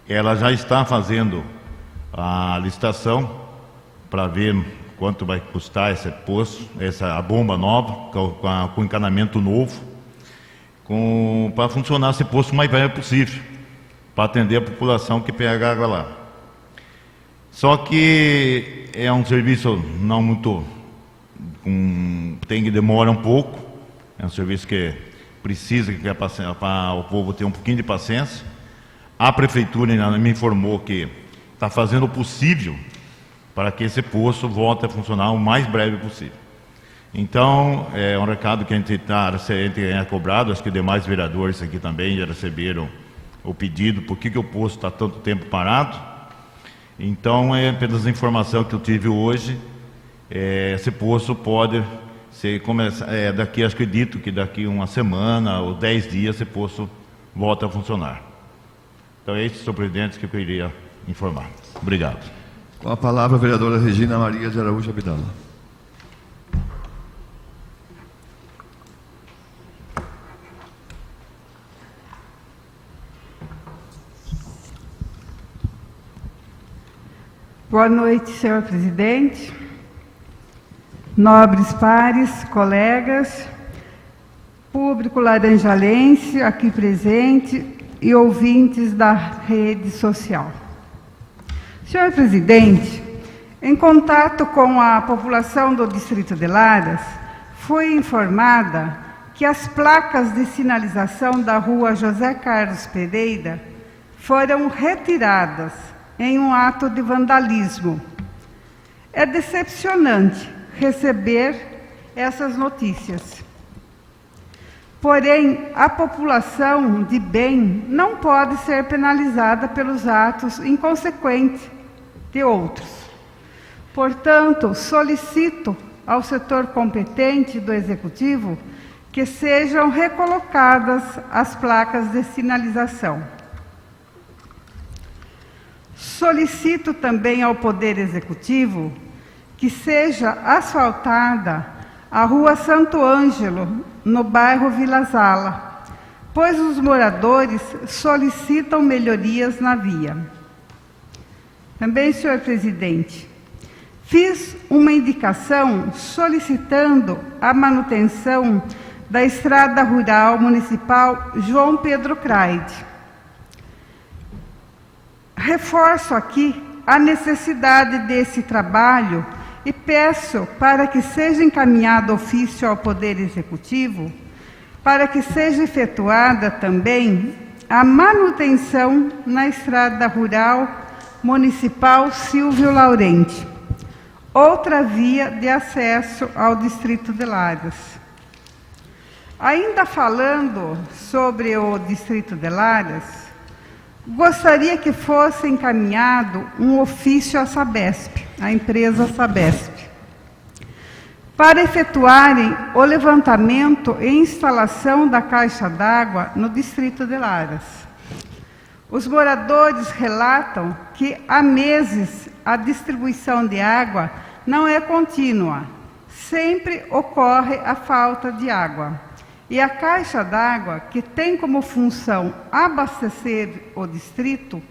S7: ela já está fazendo a licitação para ver quanto vai custar esse poço, a bomba nova, com encanamento novo, para funcionar esse poço o mais breve possível, para atender a população que pega água lá. Só que é um serviço não muito... demora um pouco, é um serviço que precisa para o povo ter um pouquinho de paciência. A Prefeitura ainda me informou que está fazendo o possível para que esse poço volte a funcionar o mais breve possível. Então, é um recado que a gente é cobrado, acho que os demais vereadores aqui também já receberam o pedido, por que o poço está tanto tempo parado. Então, pelas informações que eu tive hoje, esse poço pode ser, acredito que daqui uma semana ou 10 dias esse poço volta a funcionar. Então, é isso, senhor presidente, que eu queria informar. Obrigado.
S1: Com a palavra, a vereadora Regina Maria de Araújo Abdala.
S8: Boa noite, senhor presidente, nobres pares, colegas, público laranjalense aqui presente e ouvintes da rede social. Senhor presidente, em contato com a população do Distrito de Laras, foi informada que as placas de sinalização da rua José Carlos Pereira foram retiradas em um ato de vandalismo. É decepcionante receber essas notícias. Porém, a população de bem não pode ser penalizada pelos atos inconsequentes de outros. Portanto, solicito ao setor competente do Executivo que sejam recolocadas as placas de sinalização. Solicito também ao Poder Executivo que seja asfaltada a Rua Santo Ângelo, no bairro Vila Zala, pois os moradores solicitam melhorias na via. Também, senhor presidente, fiz uma indicação solicitando a manutenção da Estrada Rural Municipal João Pedro Craide. Reforço aqui a necessidade desse trabalho e peço para que seja encaminhado ofício ao Poder Executivo para que seja efetuada também a manutenção na Estrada Rural Municipal Silvio Laurenti, outra via de acesso ao Distrito de Laras. Ainda falando sobre o Distrito de Laras, gostaria que fosse encaminhado um ofício à Sabesp, à empresa Sabesp, para efetuarem o levantamento e instalação da caixa d'água no Distrito de Laras. Os moradores relatam que há meses a distribuição de água não é contínua, sempre ocorre a falta de água. E a caixa d'água, que tem como função abastecer o distrito,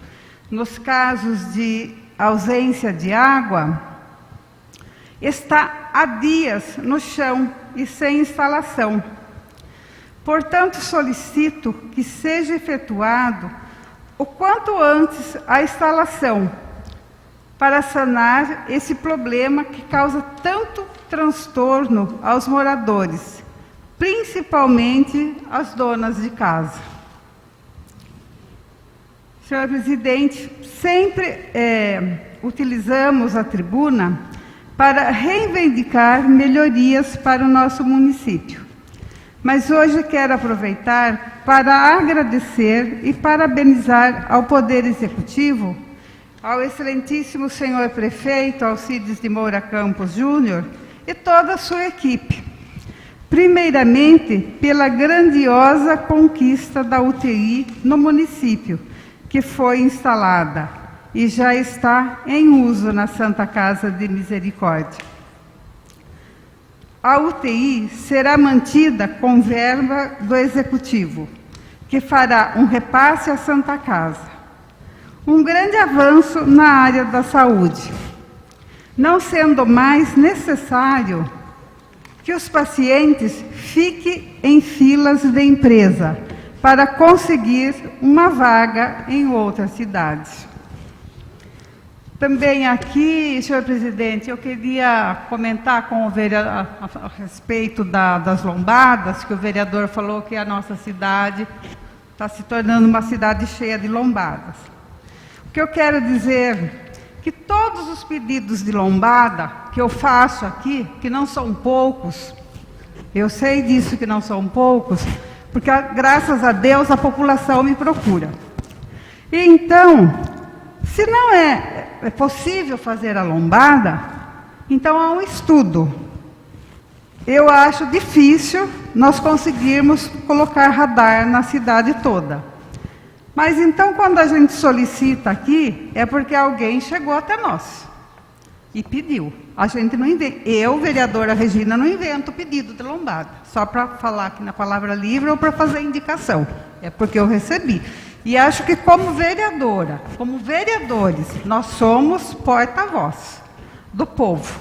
S8: nos casos de ausência de água, está há dias no chão e sem instalação. Portanto, solicito que seja efetuado o quanto antes a instalação, para sanar esse problema que causa tanto transtorno aos moradores, principalmente as donas de casa. Senhor presidente, sempre utilizamos a tribuna para reivindicar melhorias para o nosso município. Mas hoje quero aproveitar para agradecer e parabenizar ao Poder Executivo, ao excelentíssimo senhor prefeito Alcides de Moura Campos Júnior e toda a sua equipe, Primeiramente, pela grandiosa conquista da UTI no município, que foi instalada e já está em uso na Santa Casa de Misericórdia. A UTI será mantida com verba do Executivo, que fará um repasse à Santa Casa. Um grande avanço na área da saúde, não sendo mais necessário que os pacientes fiquem em filas de empresa para conseguir uma vaga em outras cidades. Também aqui, senhor presidente, eu queria comentar com o vereador a respeito das lombadas, que o vereador falou que a nossa cidade está se tornando uma cidade cheia de lombadas. O que eu quero dizer que todos os pedidos de lombada que eu faço aqui, que não são poucos, eu sei disso que não são poucos, porque graças a Deus a população me procura. E então, se não é possível fazer a lombada, então há um estudo. Eu acho difícil nós conseguirmos colocar radar na cidade toda. Mas então, quando a gente solicita aqui, é porque alguém chegou até nós e pediu. A gente não inventa. Eu, vereadora Regina, não invento pedido de lombada, só para falar aqui na palavra livre ou para fazer indicação. É porque eu recebi. E acho que como vereadora, como vereadores, nós somos porta-voz do povo.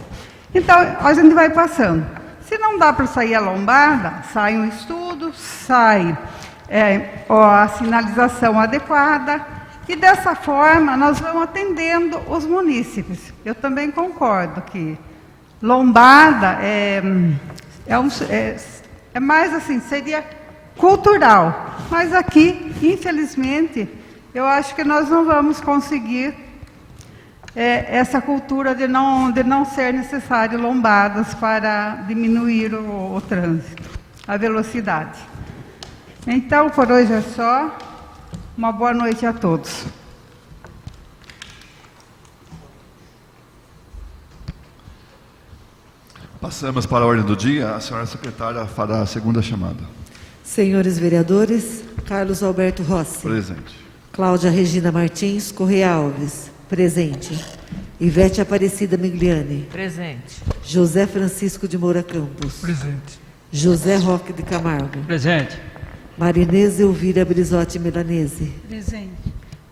S8: Então, a gente vai passando. Se não dá para sair a lombada, sai um estudo, sai a sinalização adequada, e dessa forma nós vamos atendendo os munícipes. Eu também concordo que lombada é mais assim, seria cultural, mas aqui, infelizmente, eu acho que nós não vamos conseguir essa cultura de não ser necessário lombadas para diminuir o trânsito, a velocidade. Então, por hoje é só. Uma boa noite a todos.
S1: Passamos para a ordem do dia. A senhora secretária fará a segunda chamada.
S2: Senhores vereadores, Carlos Alberto Rossi.
S1: Presente.
S2: Cláudia Regina Martins Correia Alves. Presente. Ivete Aparecida Migliani.
S5: Presente.
S2: José Francisco de Moura Campos.
S3: Presente.
S2: José Roque de Camargo.
S6: Presente.
S2: Marinês Elvira Brizotti Milanese.
S4: Presente.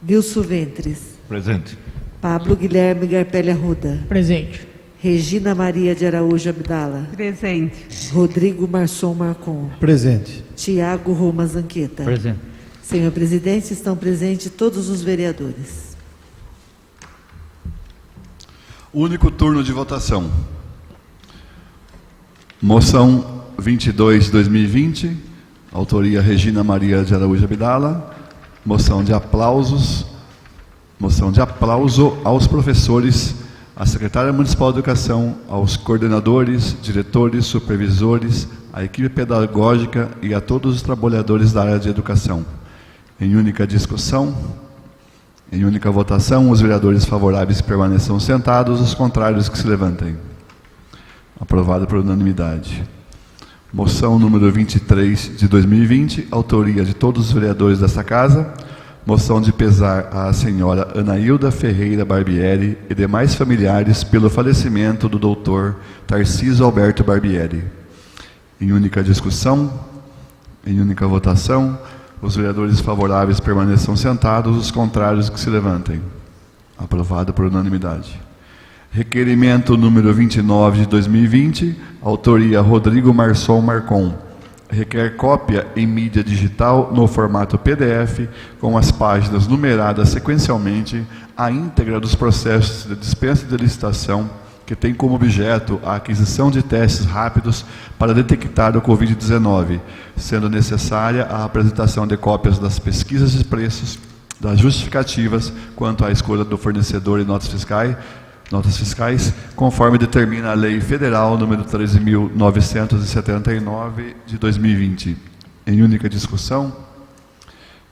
S2: Nilson Ventres.
S7: Presente.
S2: Pablo Guilherme Garpelli Arruda.
S9: Presente.
S2: Regina Maria de Araújo Abdala.
S8: Presente.
S2: Rodrigo Marçom Marcon.
S9: Presente.
S2: Tiago Roma Zanqueta.
S6: Presente.
S2: Senhor presidente, estão presentes todos os vereadores.
S1: Único turno de votação. Moção 22/2020, autoria Regina Maria de Araújo Abdala. Moção de aplauso aos professores, à Secretária Municipal de Educação, aos coordenadores, diretores, supervisores, à equipe pedagógica e a todos os trabalhadores da área de educação. Em única discussão, em única votação, os vereadores favoráveis permaneçam sentados, os contrários que se levantem. Aprovado por unanimidade. Moção número 23 de 2020, autoria de todos os vereadores desta casa. Moção de pesar à senhora Anailda Ferreira Barbieri e demais familiares pelo falecimento do doutor Tarcísio Alberto Barbieri. Em única discussão, em única votação, os vereadores favoráveis permaneçam sentados, os contrários que se levantem. Aprovado por unanimidade. Requerimento número 29 de 2020, autoria Rodrigo Marçom Marcon. Requer cópia em mídia digital no formato PDF, com as páginas numeradas sequencialmente, a íntegra dos processos de dispensa de licitação, que tem como objeto a aquisição de testes rápidos para detectar o Covid-19, sendo necessária a apresentação de cópias das pesquisas de preços, das justificativas quanto à escolha do fornecedor e notas fiscais, conforme determina a Lei Federal número 13.979 de 2020. Em única discussão,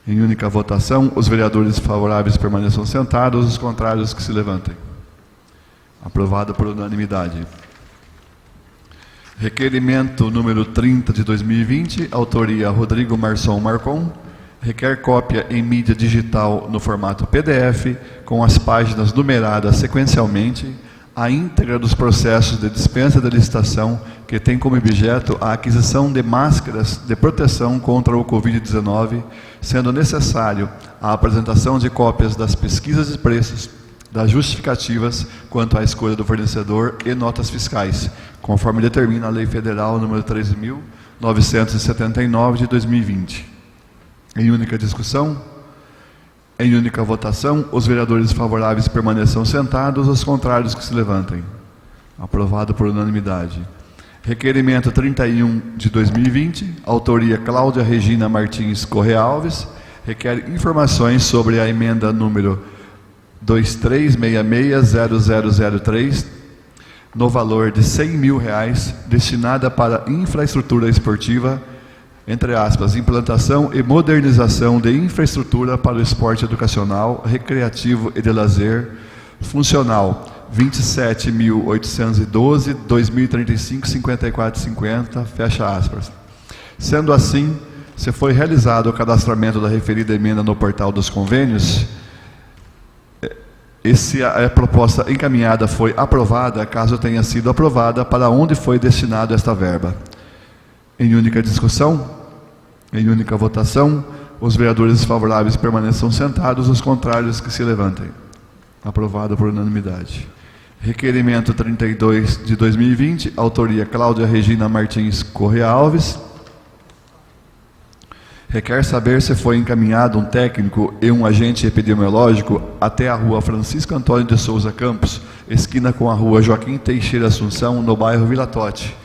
S1: em única votação, os vereadores favoráveis permaneçam sentados, os contrários que se levantem. Aprovado por unanimidade. Requerimento número 30 de 2020, autoria Rodrigo Marçom Marcon, requer cópia em mídia digital no formato PDF, com as páginas numeradas sequencialmente, a íntegra dos processos de dispensa de licitação que tem como objeto a aquisição de máscaras de proteção contra o Covid-19, sendo necessário a apresentação de cópias das pesquisas de preços, das justificativas quanto à escolha do fornecedor e notas fiscais, conforme determina a Lei Federal nº 13.979 de 2020. Em única discussão, em única votação, os vereadores favoráveis permaneçam sentados, os contrários que se levantem. Aprovado por unanimidade. Requerimento 31 de 2020, autoria Cláudia Regina Martins Correa Alves, requer informações sobre a emenda número 23660003, no valor de R$100 mil, destinada para infraestrutura esportiva, entre aspas, implantação e modernização de infraestrutura para o esporte educacional, recreativo e de lazer, funcional 27.812, 2035, 54,50, fecha aspas. Sendo assim, se foi realizado o cadastramento da referida emenda no portal dos convênios, a proposta encaminhada foi aprovada, caso tenha sido aprovada, para onde foi destinado esta verba. Em única discussão, em única votação, os vereadores favoráveis permaneçam sentados, os contrários que se levantem. Aprovado por unanimidade. Requerimento 32 de 2020, autoria Cláudia Regina Martins Correa Alves, requer saber se foi encaminhado um técnico e um agente epidemiológico até a rua Francisco Antônio de Souza Campos, esquina com a rua Joaquim Teixeira Assunção, no bairro Vila Tote,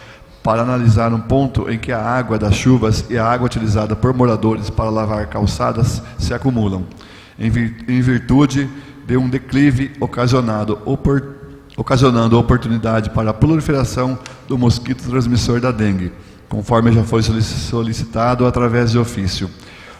S1: para analisar um ponto em que a água das chuvas e a água utilizada por moradores para lavar calçadas se acumulam, em virtude de um declive ocasionando oportunidade para a proliferação do mosquito transmissor da dengue, conforme já foi solicitado através de ofício,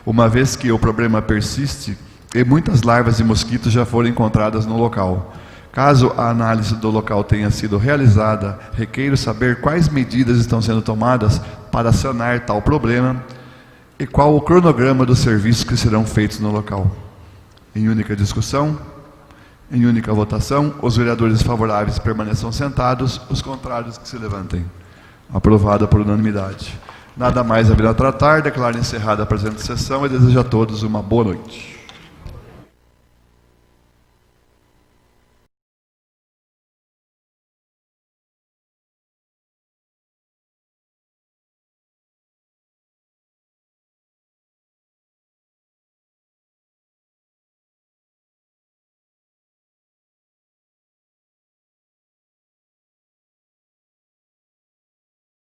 S1: uma vez que o problema persiste e muitas larvas de mosquitos já foram encontradas no local. Caso a análise do local tenha sido realizada, requeiro saber quais medidas estão sendo tomadas para sanar tal problema e qual o cronograma dos serviços que serão feitos no local. Em única discussão, em única votação, os vereadores favoráveis permaneçam sentados, os contrários que se levantem. Aprovada por unanimidade. Nada mais haverá a tratar, declaro encerrada a presente sessão e desejo a todos uma boa noite.